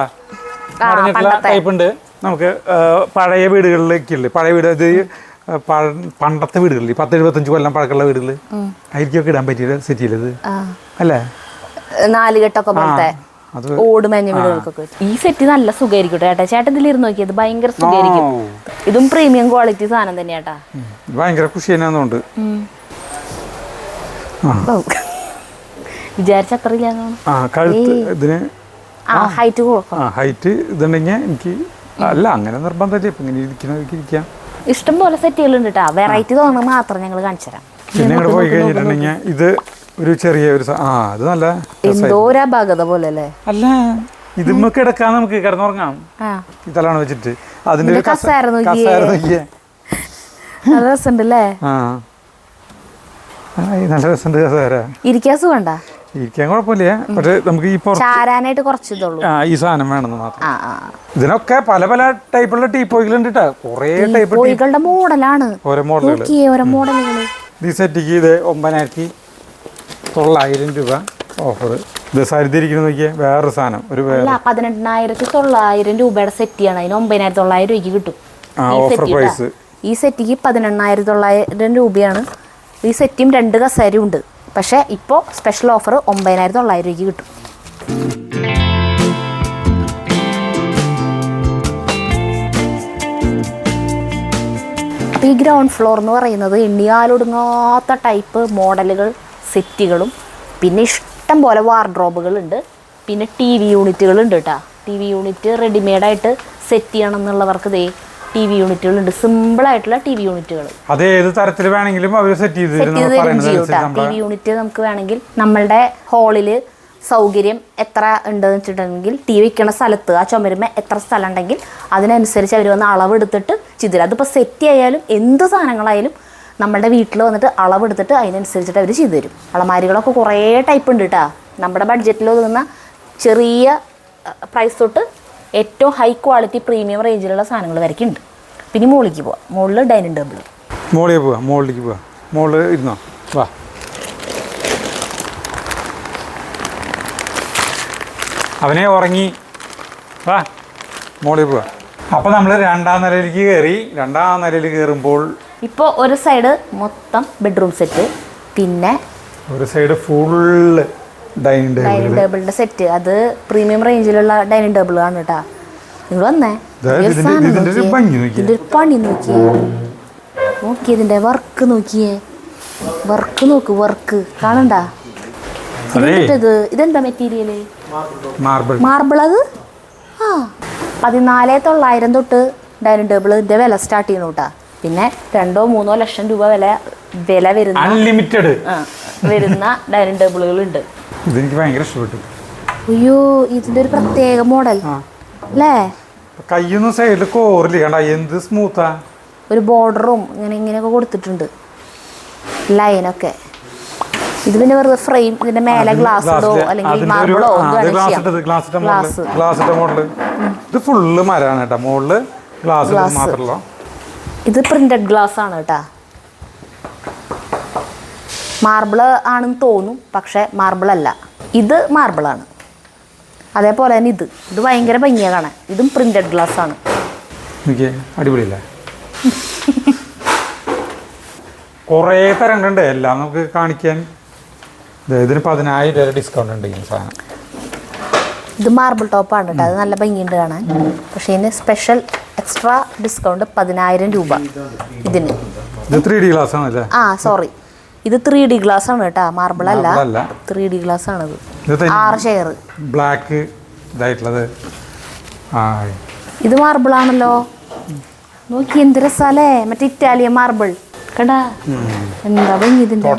മടഞ്ഞിട്ടുള്ള ടൈപ്പ് ഉണ്ട്. നമുക്ക് പഴയ വീടുകളിലേക്കില്ലേ, പഴയ വീട്, ഇത് പണ്ടത്തെ വീടുകളിൽ 10-75 കൊല്ലം പഴക്കമുള്ള വീടുകൾ ആയിരിക്കും ഇടാൻ പറ്റിയ സെറ്റിയിലത് അല്ലേ? 4 കെട്ടൊക്കെ പോലത്തെ ഓട് മേഞ്ഞ വീടുകൾക്കൊക്കെ ഈ സെറ്റ് നല്ല സുഖമായിരിക്കും ചേട്ടാ. ചേട്ടൻ ഇതിലിരുന്ന് നോക്കിയത് ഭയങ്കര സുഖമായിരിക്കും. ഇതും പ്രീമിയം ക്വാളിറ്റി സാധനം തന്നെയാട്ടാ. ഭയങ്കര കുഷിയനാന്നുണ്ട്. വിചാരിച്ചത്ര ഹൈറ്റ് ഇതുണ്ടെങ്കിൽ എനിക്ക് അല്ല അങ്ങനെ നിർബന്ധമില്ല. ഇപ്പൊ ഇങ്ങനെ ഇരിക്കാം. ഇഷ്ടം പോലെ സെറ്റുകളുണ്ട് കേട്ടോ. വെറൈറ്റി തോന്നുന്നത് മാത്രം ഞങ്ങൾ കാണിച്ചു തരാം. പിന്നെ ഇവിടെ പോയി കഴിഞ്ഞിട്ടുണ്ടെങ്കിൽ ഇത് ഒരു ചെറിയ ഒരു അത് നല്ല എന്തോ ഒരാഭാഗത പോലെ അല്ലേ? അല്ല, ഇത് കിടക്കാൻ നമുക്ക് കിടന്നുറങ്ങാം. ഈ തലാണ് വെച്ചിട്ട് അതിന്റെ ഒരു കസേര നോക്കിയേ, നല്ല രസമുണ്ടല്ലേ? നല്ല രസമുണ്ട് കസേര. ഇരിക്കാൻ സുഖണ്ടാ? ഇരിക്കാൻ കുഴപ്പമില്ല. പക്ഷെ നമുക്ക് ഈ ചാരാനായിട്ട് കുറച്ചിതുള്ളൂ. ഈ സാധനം വേണമെന്ന് മാത്രം. ഇതിനൊക്കെ പല പല ടൈപ്പുള്ള ടീപ്പോയികളുണ്ട് കേട്ടോ. കുറെ ടൈപ്പ് മോഡലാണ്. ഓരോ മോഡലുകൾ. മോഡലുകൾ ഈ സെറ്റിക്ക് ഇത് 9,900 രൂപ ഓഫർ. ഇത് സരിതിരിക്കുന്നത് നോക്കിയേ, വേറൊരു സാധനം ഒരു അല്ല 18,900 രൂപയുടെ സെറ്റിയാണ്, അതിന് 9,900 രൂപയ്ക്ക് കിട്ടും ഓഫർ പ്രൈസ്. ഈ സെറ്റിക്ക് 18,900 രൂപയാണ്. ഈ സെറ്റും 2 കസേരയും ഉണ്ട്. പക്ഷേ ഇപ്പോൾ സ്പെഷ്യൽ ഓഫർ 9,900 രൂപയ്ക്ക് കിട്ടും. അപ്പോൾ ഈ ഗ്രൗണ്ട് ഫ്ലോർ എന്ന് പറയുന്നത് എണ്ണിയാലൊടുങ്ങാത്ത ടൈപ്പ് മോഡലുകൾ സെറ്റുകളും പിന്നെ ഇഷ്ടം പോലെ വാർഡ്രോബുകളുണ്ട്. പിന്നെ TV യൂണിറ്റുകളുണ്ട് കേട്ടോ. TV യൂണിറ്റ് റെഡിമെയ്ഡായിട്ട് സെറ്റ് ചെയ്യണം എന്നുള്ളവർക്ക് ദേ TV യൂണിറ്റുകളുണ്ട്. സിമ്പിളായിട്ടുള്ള TV യൂണിറ്റുകൾ അത് ഏത് തരത്തിൽ വേണമെങ്കിലും അവർ സെറ്റ് ചെയ്ത് TV യൂണിറ്റ് നമുക്ക് വേണമെങ്കിൽ നമ്മളുടെ ഹാളിൽ സൗകര്യം എത്ര ഉണ്ടെന്ന് വെച്ചിട്ടുണ്ടെങ്കിൽ TV വയ്ക്കണ സ്ഥലത്ത് ആ ചുമരുമ എത്ര സ്ഥലം ഉണ്ടെങ്കിൽ അതിനനുസരിച്ച് അവർ വന്ന് അളവെടുത്തിട്ട് ചെയ്തു തരും. അതിപ്പോൾ സെറ്റ് ആയാലും എന്ത് സാധനങ്ങളായാലും നമ്മുടെ വീട്ടിൽ വന്നിട്ട് അളവെടുത്തിട്ട് അതിനനുസരിച്ചിട്ട് അവർ ചെയ്തു തരും. അളമാരികളൊക്കെ കുറേ ടൈപ്പ് ഉണ്ട് കേട്ടോ. നമ്മുടെ ബഡ്ജറ്റിൽ ഒതുങ്ങുന്ന ചെറിയ പ്രൈസ് തൊട്ട് ഏറ്റവും ഹൈ ക്വാളിറ്റി പ്രീമിയം റേഞ്ചിലുള്ള സാധനങ്ങൾ വരയ്ക്കും ഉണ്ട്. പിന്നെ മുകളിലേക്ക് പോവാം. മുകളിൽ ഡൈനിങ് ടേബിൾ. മുകളിലേക്ക് പോവാം. മുകളിൽ ഇരുന്നോ, വാ. അവനെ ഉറങ്ങി, വാ മുകളിൽ പോവാ. അപ്പോൾ നമ്മൾ 2ാം നിലയിലേക്ക് കയറി. 2ാം നിലയിൽ കയറുമ്പോൾ ഇപ്പോൾ ഒരു സൈഡ് മൊത്തം ബെഡ്റൂം സെറ്റ്, പിന്നെ ഒരു സൈഡ് ഫുള്ള് ഡൈനിങ് ടേബിളിന്റെ സെറ്റ്. അത് പ്രീമിയം റേഞ്ചിലുള്ള ഡൈനിങ് ടേബിൾ ആണ് കേട്ടാ. നിങ്ങൾ വന്നേ, ഇതിന്റെ പണി നോക്കിയേ, ഇതിന്റെ വർക്ക് നോക്കിയേ, വർക്ക് കാണണ്ട. ഇതെന്താ മെറ്റീരിയല്? മാർബിൾ. അത് 14,900 തൊട്ട് ഡൈനിങ് ടേബിളിന്റെ വില സ്റ്റാർട്ട് ചെയ്യുന്നു കേട്ടാ. പിന്നെ 2-3 ലക്ഷം രൂപ വില വരുന്ന അൺലിമിറ്റഡ് വരുന്ന ഡൈനിങ് ടേബിളുകളുണ്ട്. ഇതെനിക്ക് ഭയങ്കര ഇഷ്ടപ്പെട്ടു. അയ്യോ, ഇതിന്റെ ഒരു പ്രത്യേക മോഡൽ അല്ലേ? കയ്യൊന്നും സൈഡിൽ കോറില്ല, കണ്ട എന്ത് സ്മൂത്താ. ഒരു ബോർഡറും ഇങ്ങനെയൊക്കെ കൊടുത്തിട്ടുണ്ട്, ലൈനൊക്കെ. ഇത് പിന്നെ വെറുതെ ഫ്രെയിം, ഇതിന്റെ മേലെ ഗ്ലാസ് ഇടോ അല്ലെങ്കിൽ മാർബിളോ ഗ്ലാസിന്റെ മോഡല്. ഇത് ഫുള്ള് മരാണ് കേട്ടാ. മുകളില് ഗ്ലാസ് മാത്രമല്ലോ. ഇത് പ്രിന്റഡ് ഗ്ലാസ് ആണ് കേട്ടാ. മാർബിള് ആണെന്ന് തോന്നും, പക്ഷെ മാർബിൾ അല്ല, ഇത് മാർബിളാണ്. അതേപോലെ തന്നെ ഇത് ഭയങ്കര ഭംഗിയാണ് കാണാൻ. ഇതും പ്രിന്റഡ് ഗ്ലാസ് ആണ്. അടിപൊളിയല്ലേ? കുറേ തരങ്ങളുണ്ട്, എല്ലാം നമുക്ക് കാണിക്കാൻ. ഇതിന് 10,000 രൂപ ഡിസ്കൗണ്ട് ഉണ്ട് ഈ സാധനം. ഇത് മാർബിൾ ടോപ്പാണ് കേട്ടോ. അത് നല്ല ഭംഗിയുണ്ട് കാണാൻ. പക്ഷേ ഇതിന് സ്പെഷ്യൽ എക്സ്ട്രാ ഡിസ്കൗണ്ട് 10,000 രൂപ ഇതിന്. ഇത് 3D ഗ്ലാസ് ആണല്ലേ? സോറി, ഇത് 3D ഗ്ലാസ് ആണ് കേട്ടോ, മാർബിൾ അല്ല. 3D ഗ്ലാസ് ആണത്. 6 ചെയർ ബ്ലാക്ക് ഇതായിട്ടുള്ളത്. ഇത് മാർബിൾ ആണല്ലോ. നോക്കി എന്ത് രസാലേ, മറ്റേ ഇറ്റാലിയൻ മാർബിൾ കണ്ടാ. എന്താ ഭംഗി ഇതിന്റെ.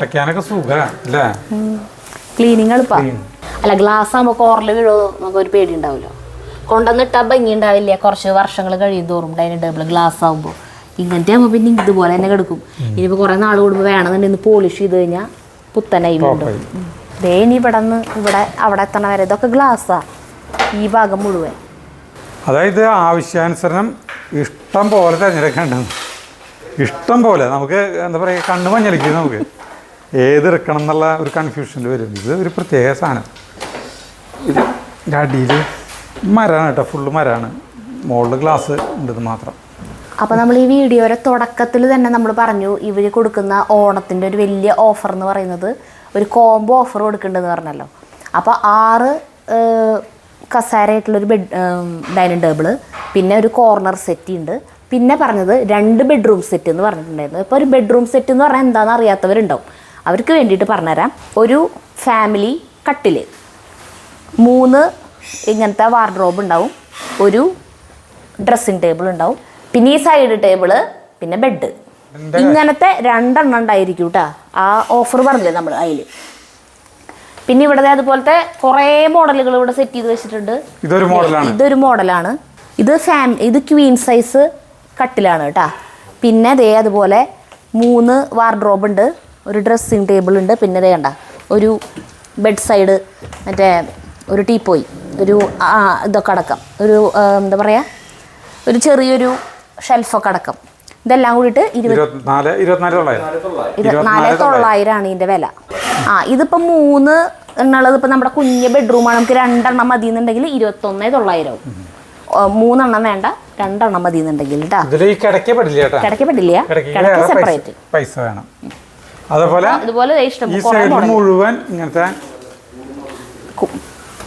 ക്ലീനിങ് എളുപ്പാ. അല്ല, ഗ്ലാസ് ആകുമ്പോൾ കോറിൽ വീഴോ നമുക്ക് ഒരു പേടി ഉണ്ടാവില്ല. കൊണ്ടുവന്നിട്ടാ ഭംഗി ഉണ്ടാവില്ല. കുറച്ച് വർഷങ്ങൾ കഴിയും തോറും ഡൈനിങ് ടേബിൾ ഗ്ലാസ് ആകുമ്പോൾ. ഇങ്ങനത്തെ ആകുമ്പോൾ പിന്നെ ഇതുപോലെ തന്നെ കിടക്കും. ഇനിയിപ്പോൾ കുറേ നാൾ കൂടുമ്പോൾ വേണമെന്നുണ്ടെങ്കിൽ പോളിഷ് ചെയ്ത് കഴിഞ്ഞാൽ പുത്തനായി വീണ്ടും. ഇനി ഇവിടെ നിന്ന് അവിടെ എത്തണ വരെ ഇതൊക്കെ ഗ്ലാസ്സാ, ഈ ഭാഗം മുഴുവൻ. അതായത് ആവശ്യാനുസരണം ഇഷ്ടം പോലെ തിരഞ്ഞെടുക്കേണ്ടത്. ഇഷ്ടം പോലെ നമുക്ക് എന്താ പറയുക, കണ്ണു മഞ്ഞളിക്കും. നമുക്ക് ഏതെടുക്കണം എന്നുള്ള ഒരു കൺഫ്യൂഷനിൽ വരും. ഇത് ഒരു പ്രത്യേക സാധനം. ഇതിൻ്റെ അടിയിൽ മരമാണ് കേട്ടോ, ഫുള്ള് മരമാണ്. മുകളിൽ ഗ്ലാസ് ഉണ്ടെന്ന് മാത്രം. അപ്പോൾ നമ്മൾ ഈ വീഡിയോയുടെ തുടക്കത്തിൽ തന്നെ നമ്മൾ പറഞ്ഞു ഇവർ കൊടുക്കുന്ന ഓണത്തിൻ്റെ ഒരു വലിയ ഓഫർ എന്ന് പറയുന്നത് ഒരു കോംബോ ഓഫർ കൊടുക്കുന്നുണ്ടെന്ന് പറഞ്ഞല്ലോ. അപ്പോൾ 6 കസേരയായിട്ടുള്ളൊരു ഡൈനിങ് ടേബിള്, പിന്നെ ഒരു കോർണർ സെറ്റ് ഉണ്ട്. പിന്നെ പറഞ്ഞത് 2 ബെഡ്റൂം സെറ്റ് എന്ന് പറഞ്ഞിട്ടുണ്ടായിരുന്നു. ഇപ്പോൾ ഒരു ബെഡ്റൂം സെറ്റ് എന്ന് പറഞ്ഞാൽ എന്താണെന്ന് അറിയാത്തവരുണ്ടാവും. അവർക്ക് വേണ്ടിയിട്ട് പറഞ്ഞുതരാം. ഒരു ഫാമിലി കട്ടിൽ, 3 ഇങ്ങനത്തെ വാർഡ്രോബ് ഉണ്ടാവും, ഒരു ഡ്രസ്സിങ് ടേബിൾ ഉണ്ടാവും, പിന്നെ ഈ സൈഡ് ടേബിള്, പിന്നെ ബെഡ്. ഇങ്ങനത്തെ 2 എണ്ണം ഉണ്ടായിരിക്കും കേട്ടോ. ആ ഓഫർ പറഞ്ഞില്ലേ നമ്മൾ അതിൽ. പിന്നെ ഇവിടെ അതുപോലത്തെ കുറേ മോഡലുകൾ ഇവിടെ സെറ്റ് ചെയ്ത് വെച്ചിട്ടുണ്ട്. ഇതൊരു മോഡലാണ്. ഇത് ക്വീൻ സൈസ് കട്ടിലാണ് കേട്ടോ. പിന്നെ ദേ അതുപോലെ 3 വാർഡ്രോബ് ഉണ്ട്, ഒരു ഡ്രസ്സിങ് ടേബിൾ ഉണ്ട്, പിന്നെ ദേ കണ്ട ഒരു ബെഡ് സൈഡ്, മറ്റേ ഒരു ടീപ്പോയി, ഒരു ഇതൊക്കെ അടക്കം, ഒരു എന്താ പറയുക, ഒരു ചെറിയൊരു ഷെൽഫൊക്കെ അടക്കം. ഇതെല്ലാം കൂടിയിട്ട് 24,900 ആണ് ഇതിൻ്റെ വില. ഇതിപ്പോൾ 3 എന്നുള്ളത് ഇപ്പം നമ്മുടെ കുഞ്ഞ് ബെഡ്റൂമാണ്, നമുക്ക് 2 എണ്ണം മതി എന്നുണ്ടെങ്കിൽ 21,900. 3 എണ്ണം വേണ്ട, 2 എണ്ണം മതി എന്നുണ്ടെങ്കിൽ കേട്ടോ. കിടക്ക പറ്റില്ല, കിടക്ക സെപ്പറേറ്റ് പൈസ വേണം. അതുപോലെ ഇതുപോലെ ഇഷ്ടം ഈ സൈഡിൽ മുഴുവൻ ഇങ്ങനത്തെ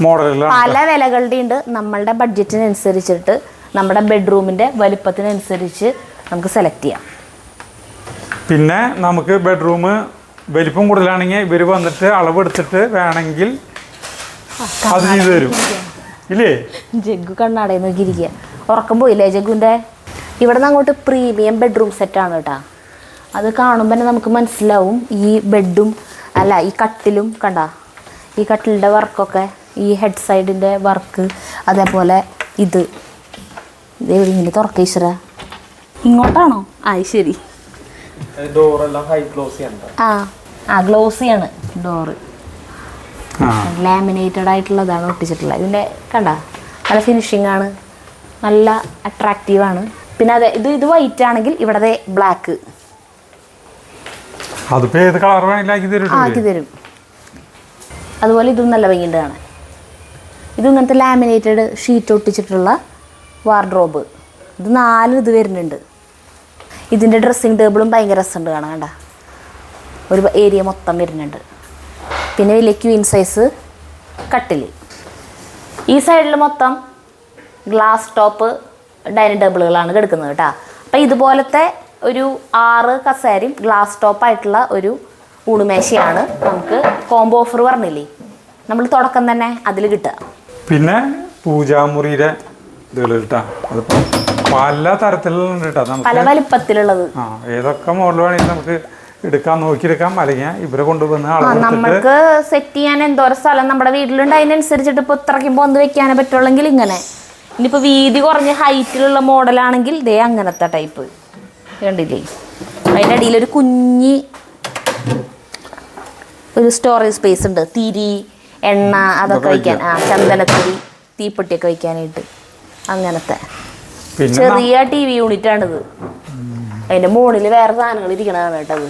മോഡലുകളാണ്. പല വിലകളുടെ ഉണ്ട്. നമ്മളുടെ ബഡ്ജറ്റിനനുസരിച്ചിട്ട് നമ്മുടെ ബെഡ്റൂമിന്റെ വലുപ്പത്തിനനുസരിച്ച് നമുക്ക് സെലക്ട് ചെയ്യാം. പിന്നെ നമുക്ക് ബെഡ്റൂം വലിപ്പം കൂടുതലാണെങ്കിൽ ഇവർ വന്നിട്ട് അളവെടുത്തിട്ട് വേണമെങ്കിൽ അത് ചെയ്തു തരും ഇല്ലേ? ജഗ്ഗു കണ്ണാടയിൽ നോക്കിയിരിക്കുക. ഉറക്കം പോയില്ലേ ജഗ്ഗുൻ്റെ? ഇവിടെ നിന്ന് അങ്ങോട്ട് പ്രീമിയം ബെഡ്റൂം സെറ്റാണ് കേട്ടോ. അത് കാണുമ്പോൾ തന്നെ നമുക്ക് മനസ്സിലാവും ഈ ബെഡും അല്ല ഈ കട്ടിലും കണ്ട, ഈ കട്ടിലിൻ്റെ വർക്കൊക്കെ, ഈ ഹെഡ് സൈഡിൻ്റെ വർക്ക്, അതേപോലെ ഇത് ഇങ്ങനെ തുറക്ക ഈശ്വര ഇങ്ങോട്ടാണോ? ശരി. ഗ്ലോസിയാണ് ഡോറ്, ലാമിനേറ്റഡ് ആയിട്ടുള്ളതാണ് ഒട്ടിച്ചിട്ടുള്ളത്. ഇതിൻ്റെ കണ്ട നല്ല ഫിനിഷിംഗ് ആണ്, നല്ല അട്രാക്റ്റീവാണ്. പിന്നെ അതെ ഇത് വൈറ്റ് ആണെങ്കിൽ ഇവിടെ ബ്ലാക്ക് ആക്കി തരും. അതുപോലെ ഇതും നല്ല ഭംഗിയുണ്ട് കാണാൻ. ഇത് ഇങ്ങനത്തെ ലാമിനേറ്റഡ് ഷീറ്റ് ഒട്ടിച്ചിട്ടുള്ള വാർഡ്രോബ്. ഇത് 4 ഇത് വരുന്നുണ്ട്. ഇതിൻ്റെ ഡ്രസ്സിങ് ടേബിളും ഭയങ്കര രസമുണ്ട് കാണാൻ. കണ്ട ഒരു ഏരിയ മൊത്തം വരുന്നുണ്ട്. പിന്നെ വലിയ ക്വീൻ സൈസ് കട്ടിൽ. ഈ സൈഡിൽ മൊത്തം ഗ്ലാസ് ടോപ്പ് ഡൈനിങ് ടേബിളുകളാണ് കിടക്കുന്നത് കേട്ടോ. അപ്പം ഇതുപോലത്തെ ഒരു 6 കസേരയും ഗ്ലാസ് ടോപ്പായിട്ടുള്ള ഒരു ഊണുമേശയാണ് നമുക്ക് കോംബോ ഓഫർ പറഞ്ഞില്ലേ, നമ്മൾ തുടക്കം തന്നെ അതിൽ കിട്ടുക. പിന്നെ പൂജാമുറിയുടെ പല തരത്തിലുള്ള പല വലിപ്പത്തിലുള്ളത്. ഏതൊക്കെ മോഡൽ വേണമെങ്കിൽ നമുക്ക് എടുക്കാം, നോക്കിയെടുക്കാം. അല്ലെങ്കിൽ ഇവരെ കൊണ്ടുവന്ന് നമുക്ക് സെറ്റ് ചെയ്യാൻ എന്തോരം സ്ഥലം നമ്മുടെ വീട്ടിലുണ്ട്, അതിനനുസരിച്ചിട്ട് ഇപ്പോൾ ഇത്രയ്ക്കുമ്പോൾ ഒന്ന് വെക്കാനേ പറ്റുള്ളെങ്കിൽ ഇങ്ങനെ. ഇനിയിപ്പോൾ വീതി കുറഞ്ഞ ഹൈറ്റിലുള്ള മോഡലാണെങ്കിൽ ദേ അങ്ങനത്തെ ടൈപ്പ് കണ്ടില്ലേ. അതിൻ്റെ അടിയിൽ ഒരു കുഞ്ഞി ഒരു സ്റ്റോറേജ് സ്പേസ് ഉണ്ട്. തിരി, എണ്ണ അതൊക്കെ വയ്ക്കാൻ, ചന്ദനത്തിരി, തീപ്പെട്ടിയൊക്കെ വയ്ക്കാനായിട്ട് അങ്ങനത്തെ ചെറിയ TV യൂണിറ്റാണിത്. അതിൻ്റെ മുകളിൽ വേറെ സാധനങ്ങൾ ഇരിക്കണതാണ് കേട്ടത്.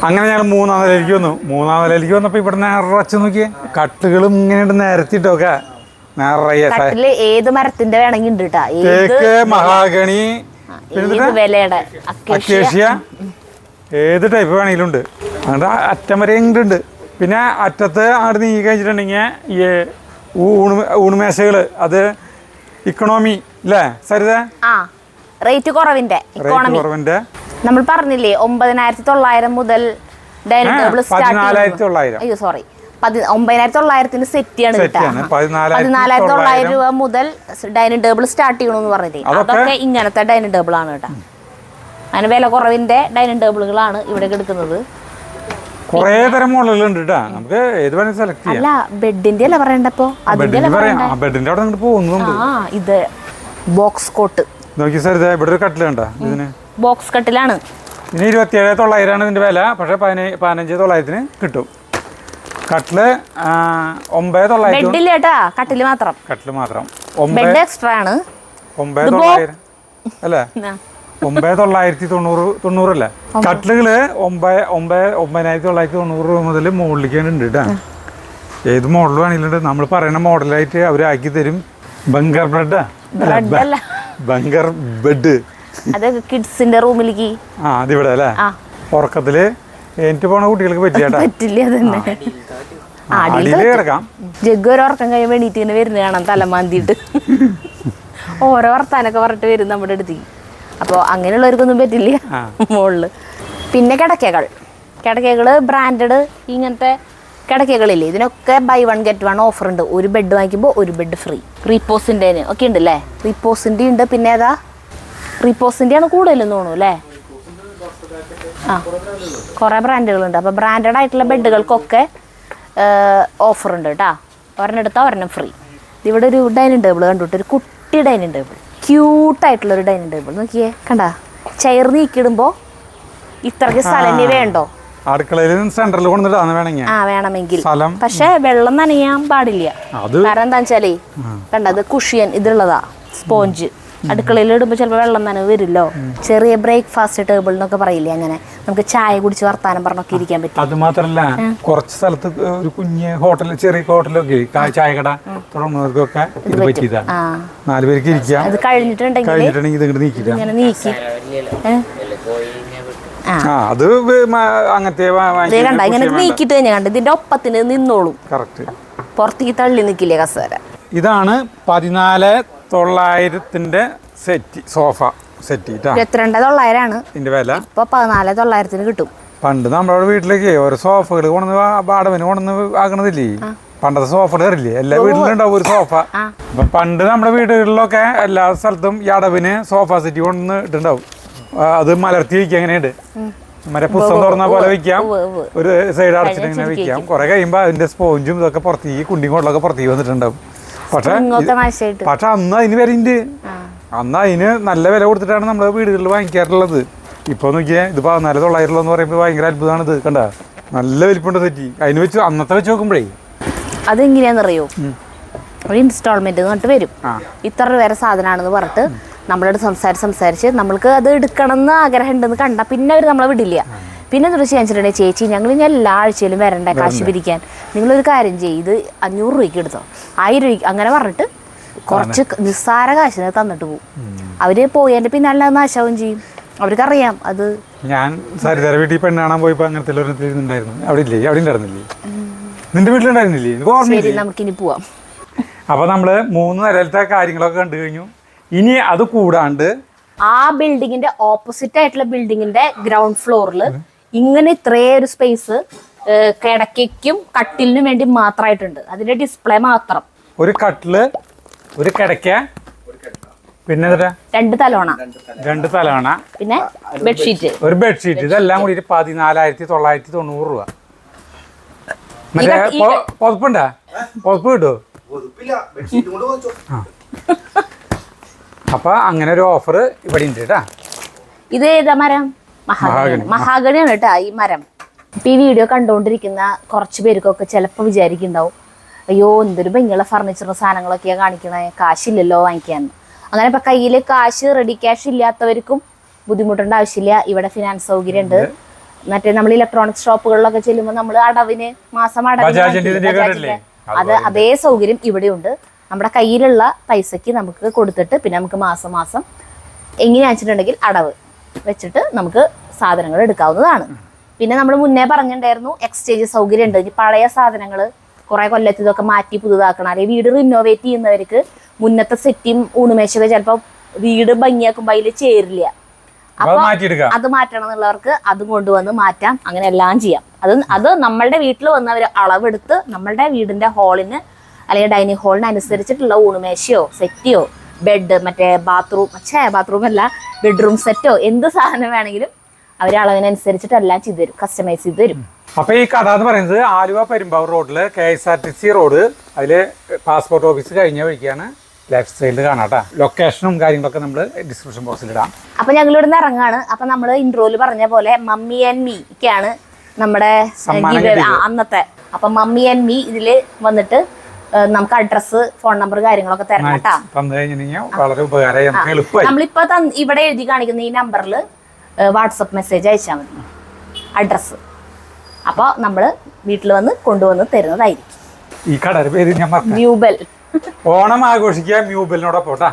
അങ്ങനെ ഞങ്ങൾ 3-ാം നിലയിലേക്ക് വന്നപ്പോൾ ഇവിടെ നിറച്ച് നോക്കിയേ കട്ടുകളും ഇങ്ങനെ നിരത്തിട്ടൊക്കെ കട്ടില് ഏത് മരത്തിന്റെ വേണമെങ്കിൽ ഉണ്ട് കേട്ടാ. തേക്ക്, മഹാഗണി, വിലയുടെ അക്കേഷ്യ, ഏത് ടൈപ്പ് വേണമെങ്കിലും ഉണ്ട്. അങ്ങോട്ട് അറ്റം വരെ ഉണ്ട്. പിന്നെ അറ്റത്ത് അങ്ങോട്ട് നീങ്ങി കഴിച്ചിട്ടുണ്ടെങ്കിൽ ഈ ഊണുമേശകൾ, അത് ഇക്കണോമി അല്ലേ സരിത? റേറ്റ് കുറവിന്റെ നമ്മൾ പറഞ്ഞില്ലേ 9,900 മുതൽ ഡൈനിങ് ടേബിൾ സ്റ്റാർട്ട്. 14,900. അയ്യോ സോറി, 9,900 സെറ്റിയാണ് കിട്ടുക. 14,900 രൂപ മുതൽ ഡൈനിങ് ടേബിൾ സ്റ്റാർട്ട് ചെയ്യണമെന്ന് പറഞ്ഞില്ലേ, അതൊക്കെ ഇങ്ങനത്തെ ഡൈനിങ് ടേബിൾ ആണ് കേട്ടോ. അങ്ങനെ വില കുറവിന്റെ ഡൈനിങ് ടേബിളുകളാണ് ഇവിടെ എടുക്കുന്നത്. കുറേ തരം മോഡലുകളുണ്ട് കേട്ടോ, നമുക്ക് ഏത് വേണമെങ്കിലും സെലക്ട് ചെയ്യാം. അല്ല ബെഡിന്റെ അല്ല പറയണ്ടപ്പോ, ബെഡിന്റെ അവിടെ നിന്ന് പോകുന്നുണ്ട്. ഇത് ബോക്സ് കോട്ട് നോക്കി സരിത, ഇവിടെ ഒരു കട്ടിൽ കണ്ട, ഇതിന് ബോക്സ് കട്ടിലാണ്. ഇനി 27,900 ഇതിന്റെ വില. പക്ഷെ 15,900 കിട്ടും. കട്ടില് 9,900. ബെഡില്ല കേട്ടാ, കട്ടില് മാത്രം. ബെഡ് എക്സ്ട്രാ ആണ്. 9,900 അല്ലേ? 9,990 അല്ലേ? കട്ടിലുകള് 9,990 രൂപ മുതൽ മുകളിലേക്ക് ഉണ്ട് കേട്ടോ. ഏത് മോഡൽ വേണമെങ്കിലും നമ്മൾ പറയുന്ന മോഡലായിട്ട് അവർ ആക്കി തരും. ബങ്കർ ബ്രെഡ്, ബങ്കർ ബെഡ്, അത് കിഡ്സിന്റെ റൂമിലേക്ക്. അതിവിടെ അല്ലേ? ഉറക്കത്തില് എനിക്ക് പോണ കുട്ടികൾക്ക് പറ്റില്ല. കിടക്കാം. ജഗ്ഗു ഒരു ഉറക്കം കഴിയുമ്പോൾ എണീറ്റ് ഇങ്ങനെ വരുന്ന കാണാം, തലമാന്തിയിട്ട് ഓരോ വർത്താനൊക്കെ പറഞ്ഞിട്ട് വരും നമ്മുടെ അടുത്തേക്ക്. അപ്പോൾ അങ്ങനെയുള്ളവർക്കൊന്നും പറ്റില്ല മുകളിൽ. പിന്നെ കിടക്കകൾ ബ്രാൻഡഡ് ഇങ്ങനത്തെ കിടക്കകളില്ലേ, ഇതിനൊക്കെ ബൈ 1 get 1 ഓഫർ ഉണ്ട്. ഒരു ബെഡ് വാങ്ങിക്കുമ്പോൾ ഒരു ബെഡ് ഫ്രീ. റീപ്പോസിൻ്റെ ഒക്കെ ഉണ്ട് അല്ലേ? റീപ്പോസിൻ്റെ ഉണ്ട്. പിന്നെ ഏതാ റീപ്പോസിൻ്റെ ആണ് കൂടുതലെന്ന് തോന്നുന്നു അല്ലേ? കുറേ ബ്രാൻഡുകളുണ്ട്. അപ്പോൾ ബ്രാൻഡഡ് ആയിട്ടുള്ള ബെഡുകൾക്കൊക്കെ ഓഫർ ഉണ്ട് കേട്ടോ. ഒരെണ്ണം എടുത്താൽ ഒരെണ്ണം ഫ്രീ. ഇവിടെ ഒരു ഡൈനിങ് ടേബിൾ കണ്ടുവിട്ട്, ഒരു കുട്ടി ഡൈനിങ് ടേബിൾ, ക്യൂട്ടായിട്ടുള്ളൊരു ഡൈനിങ് ടേബിൾ നോക്കിയേ. കണ്ട ചെയർ നീക്കിടുമ്പോൾ ഇത്രയ്ക്ക് സ്ഥലം വേണ്ടോ? വേണമെങ്കിൽ. പക്ഷെ വെള്ളം നനയാൻ പാടില്ല. കാരണം എന്താ വെച്ചാലേ കണ്ട, അത് കുഷ്യൻ ഇതുള്ളതാ, സ്പോഞ്ച്. അടുക്കളയിൽ ഇടുമ്പോൾ ചിലപ്പോൾ വെള്ളം നനവ് വരുമല്ലോ. ചെറിയ ബ്രേക്ക്ഫാസ്റ്റ് ടേബിൾ എന്നൊക്കെ പറയില്ലേ, അങ്ങനെ നമുക്ക് ചായ കുടിച്ച് വർത്താനം പറഞ്ഞൊക്കെ ഇരിക്കാൻ പറ്റും. അത് മാത്രല്ല കുറച്ച് സ്ഥലത്ത് ഒരു കുഞ്ഞ് ഹോട്ടൽ, ചെറിയ ഹോട്ടലൊക്കെ ചായക്കട തുടങ്ങുന്നവർക്കൊക്കെ ഇത് പറ്റിയതാണ്. 4 പേർക്ക് ഇരിക്കാം. അത് കഴിഞ്ഞിട്ടുണ്ടെങ്കിൽ ഇത് ഇങ്ങോട്ട് നീക്കിട്ടാ ഇങ്ങനെ നീക്കി അത് അങ്ങനത്തെ കണ്ട ഇങ്ങനെ നീക്കിട്ട് കഴിഞ്ഞാൽ കണ്ട് ഇതിന്റെ ഒപ്പത്തിന് നിന്നോളും. കറക്റ്റ്. പുറത്തേക്ക് തള്ളി നിക്കില്ലേ കസേര. ഇതാണ് 14,900 സെറ്റ് സോഫ സെറ്റ്. 22,900 ഇതിന്റെ വില. ഇപ്പൊ 14,900 കിട്ടും. പണ്ട് നമ്മുടെ വീട്ടിലേക്ക് ഓരോ സോഫകൾ കൊണ്ടുവന്ന് വാടകന് കൊണ്ടുവന്ന് ആക്കണതില്ലേ, പണ്ടത്തെ സോഫകൾ കയറില്ലേ, എല്ലാ വീട്ടിലും ഉണ്ടാവും ഒരു സോഫ. അപ്പൊ പണ്ട് നമ്മുടെ വീടുകളിലൊക്കെ എല്ലാ സ്ഥലത്തും ഈ അടവിന് സോഫ സെറ്റ് കൊണ്ടുവന്ന് ഇട്ടുണ്ടാവും. അത് മലർത്തി വയ്ക്കുക, എങ്ങനെയുണ്ട് മറ്റേ പുസ്തകം തുറന്ന പോലെ വെക്കാം, ഒരു സൈഡ് അടച്ചിട്ട് ഇങ്ങനെ വെക്കാം. കുറെ കഴിയുമ്പോൾ അതിന്റെ സ്പോഞ്ചും ഇതൊക്കെ പുറത്തേക്ക് കുണ്ടിയും കൊണ്ടൊക്കെ പുറത്തേക്ക് വന്നിട്ടുണ്ടാവും. പക്ഷെ അന്ന് അതിന് വിലയുണ്ട്. അന്ന് അതിന് നല്ല വില കൊടുത്തിട്ടാണ് നമ്മള് വീടുകളിൽ വാങ്ങിക്കാറുള്ളത്. ഇപ്പൊ നോക്കിയാൽ ഇത് 14,900 എന്ന് പറയുമ്പോൾ ഭയങ്കര അത്ഭുതമാണ്. ഇത് കണ്ട നല്ല വലിപ്പമുണ്ട് സെറ്റി. അതിന് വെച്ച് അന്നത്തെ വെച്ച് നോക്കുമ്പോഴേ അതെങ്ങനെയാണെന്നറിയോ, ഒരു ഇൻസ്റ്റാൾമെന്റ് എന്നിട്ട് വരും. ഇത്ര വരെ സാധനമാണെന്ന് പറഞ്ഞിട്ട് നമ്മളോട് സംസാരിച്ച് നമ്മൾക്ക് അത് എടുക്കണം എന്ന് ആഗ്രഹം ഉണ്ടെന്ന് കണ്ടാൽ പിന്നെ അവർ നമ്മളെ വിടില്ല. പിന്നെ എന്താ ചോദിച്ചിട്ടുണ്ടെങ്കിൽ, ചേച്ചി ഞങ്ങൾ ഇനി എല്ലാ ആഴ്ചയിലും വരണ്ടേ കാശ് പിരിക്കാൻ, നിങ്ങളൊരു കാര്യം ചെയ്യും, ഇത് 500 രൂപയ്ക്ക് എടുത്തോ, 1000 രൂപയ്ക്ക്, അങ്ങനെ പറഞ്ഞിട്ട് കുറച്ച് നിസ്സാര കാശിന് തന്നിട്ട് പോകും. അവര് പോയതിന്റെ പിന്നാലെ നാശാവും ചെയ്യും. അവർക്കറിയാം അത്. ഞാൻ സരിതര വീട്ടിൽ പെണ്ണ് കാണാൻ പോയപ്പോ അങ്ങനത്തെ ഉണ്ടായിരുന്നു. അവിടെ ഇല്ലേ? അവിടെ ഉണ്ടായിരുന്നില്ലേ? നിന്റെ വീട്ടിലുണ്ടായിരുന്നില്ലേ? നമുക്കിനി പോവാം. അപ്പൊ നമ്മള് 3 നിലയിലത്തെ കാര്യങ്ങളൊക്കെ കണ്ടു കഴിഞ്ഞു. ഇനി അത് കൂടാണ്ട് ആ ബിൽഡിങ്ങിന്റെ ഓപ്പോസിറ്റ് ആയിട്ടുള്ള ബിൽഡിങ്ങിന്റെ ഗ്രൗണ്ട് ഫ്ലോറിൽ ഇങ്ങനെ ഇത്രേ ഒരു സ്പേസ് കിടക്കയ്ക്കും കട്ടിലിനും വേണ്ടി മാത്രമായിട്ടുണ്ട്. അതിന്റെ ഡിസ്പ്ലേ മാത്രം. ഒരു കട്ടില്, ഒരു കിടക്ക, പിന്നെ 2 തലോണ, പിന്നെ ബെഡ്ഷീറ്റ്, ഒരു ബെഡ്ഷീറ്റ്. ഇതെല്ലാം കൂടി 14,990 രൂപ. മറ്റേ പുതപ്പുണ്ടാ? പുതപ്പ് കിട്ടുമോ? അപ്പൊ അങ്ങനെ ഒരു ഓഫർ ഇവിടെ ഉണ്ട് കേട്ടാ. ഇത് ഏതാ മരം? മഹാഗണിയാണ് കേട്ടാ ഈ മരം. ഇപ്പൊ ഈ വീഡിയോ കണ്ടുകൊണ്ടിരിക്കുന്ന കുറച്ച് പേർക്കൊക്കെ ചിലപ്പോൾ വിചാരിക്കുന്നുണ്ടാവും, അയ്യോ എന്തൊരു ഭംഗിയുള്ള ഫർണിച്ചറും സാധനങ്ങളൊക്കെയാ കാണിക്കണേ, കാശില്ലല്ലോ വാങ്ങിക്കാൻ. അങ്ങനെ ഇപ്പൊ കയ്യിൽ കാശ്, റെഡി ക്യാഷ് ഇല്ലാത്തവർക്കും ബുദ്ധിമുട്ടേണ്ട ആവശ്യമില്ല. ഇവിടെ ഫിനാൻസ് സൗകര്യം ഉണ്ട്. മറ്റേ നമ്മൾ ഇലക്ട്രോണിക്സ് ഷോപ്പുകളിലൊക്കെ ചെല്ലുമ്പോൾ നമ്മൾ അടവിന് മാസം അതേ സൗകര്യം ഇവിടെ ഉണ്ട്. നമ്മുടെ കയ്യിലുള്ള പൈസക്ക് നമുക്ക് കൊടുത്തിട്ട് പിന്നെ നമുക്ക് മാസം മാസം എങ്ങനെയാണെന്ന് വെച്ചിട്ടുണ്ടെങ്കിൽ അടവ് വെച്ചിട്ട് നമുക്ക് സാധനങ്ങൾ എടുക്കാവുന്നതാണ്. പിന്നെ നമ്മൾ മുന്നേ പറഞ്ഞിട്ടുണ്ടായിരുന്നു എക്സ്ചേഞ്ച് സൗകര്യം ഉണ്ട്. ഇനി പഴയ സാധനങ്ങൾ കുറെ കൊല്ലത്തിൽ ഇതൊക്കെ മാറ്റി പുതുതാക്കണം, അല്ലെങ്കിൽ വീട് റിനോവേറ്റ് ചെയ്യുന്നവർക്ക് മുന്നത്തെ സെറ്റും ഊണുമേശൊക്കെ ചിലപ്പോൾ വീട് ഭംഗിയാക്കുമ്പോൾ അതിൽ ചേരില്ല. അപ്പൊ അത് മാറ്റണം എന്നുള്ളവർക്ക് അതും കൊണ്ടുവന്ന് മാറ്റാം, അങ്ങനെ എല്ലാം ചെയ്യാം. അത് നമ്മളുടെ വീട്ടിൽ വന്നവർ അളവെടുത്ത് നമ്മളുടെ വീടിന്റെ ഹാളിന് അല്ലെങ്കിൽ ഡൈനിങ് ഹാളിന് അനുസരിച്ചിട്ടുള്ള ഊണുമേശയോ സെറ്റിയോ ബെഡ്, മറ്റേ ബാത്റൂം അല്ല ബെഡ്റൂം സെറ്റോ എന്ത് സാധനം വേണമെങ്കിലും അവർ അളവിനനുസരിച്ചിട്ട് എല്ലാം ചെയ്തു തരും, കസ്റ്റമൈസ് ചെയ്ത് തരും. അപ്പൊ ഈ കട എന്ന് പറയുന്നത് ആലുവ പെരുമ്പാവൂർ റോഡില് KSRTC റോഡ്, അതില് പാസ്പോർട്ട് ഓഫീസ് കഴിഞ്ഞ വഴിക്കാണ്. ലെഫ്റ്റ് സൈഡിൽ കാണാട്ടാ. ലൊക്കേഷനും കാര്യങ്ങളൊക്കെ നമ്മൾ ഡിസ്ക്രിപ്ഷൻ ബോക്സിൽ ഇടാം. അപ്പൊ ഞങ്ങൾ ഇവിടുന്ന് ഇറങ്ങാണ്. അപ്പൊ നമ്മൾ ഇൻട്രോയിൽ പറഞ്ഞ പോലെ മമ്മി ആൻഡ് മീക്കാണ് നമ്മുടെ അന്നത്തെ. അപ്പൊ മമ്മി ആൻഡ് മീ ഇതില് വന്നിട്ട് നമുക്ക് അഡ്രസ്, ഫോൺ നമ്പർ കാര്യങ്ങളൊക്കെ തരണം കേട്ടാ. വളരെ ഉപകാരമായി, എളുപ്പമായി. നമ്മളിപ്പോ ഇവിടെ എഴുതി കാണിക്കുന്ന ഈ നമ്പറിൽ വാട്സപ്പ് മെസ്സേജ് അയച്ചാൽ മതി അഡ്രസ്. അപ്പോൾ നമ്മൾ വീട്ടിൽ വന്ന് കൊണ്ടുവന്ന് തരുന്നതായിരിക്കും. ഈ കടയുടെ പേര് ഞാൻ മ്യൂബൽ. ഓണം ആഘോഷിക്കുക മ്യൂബലിനോടൊപ്പം.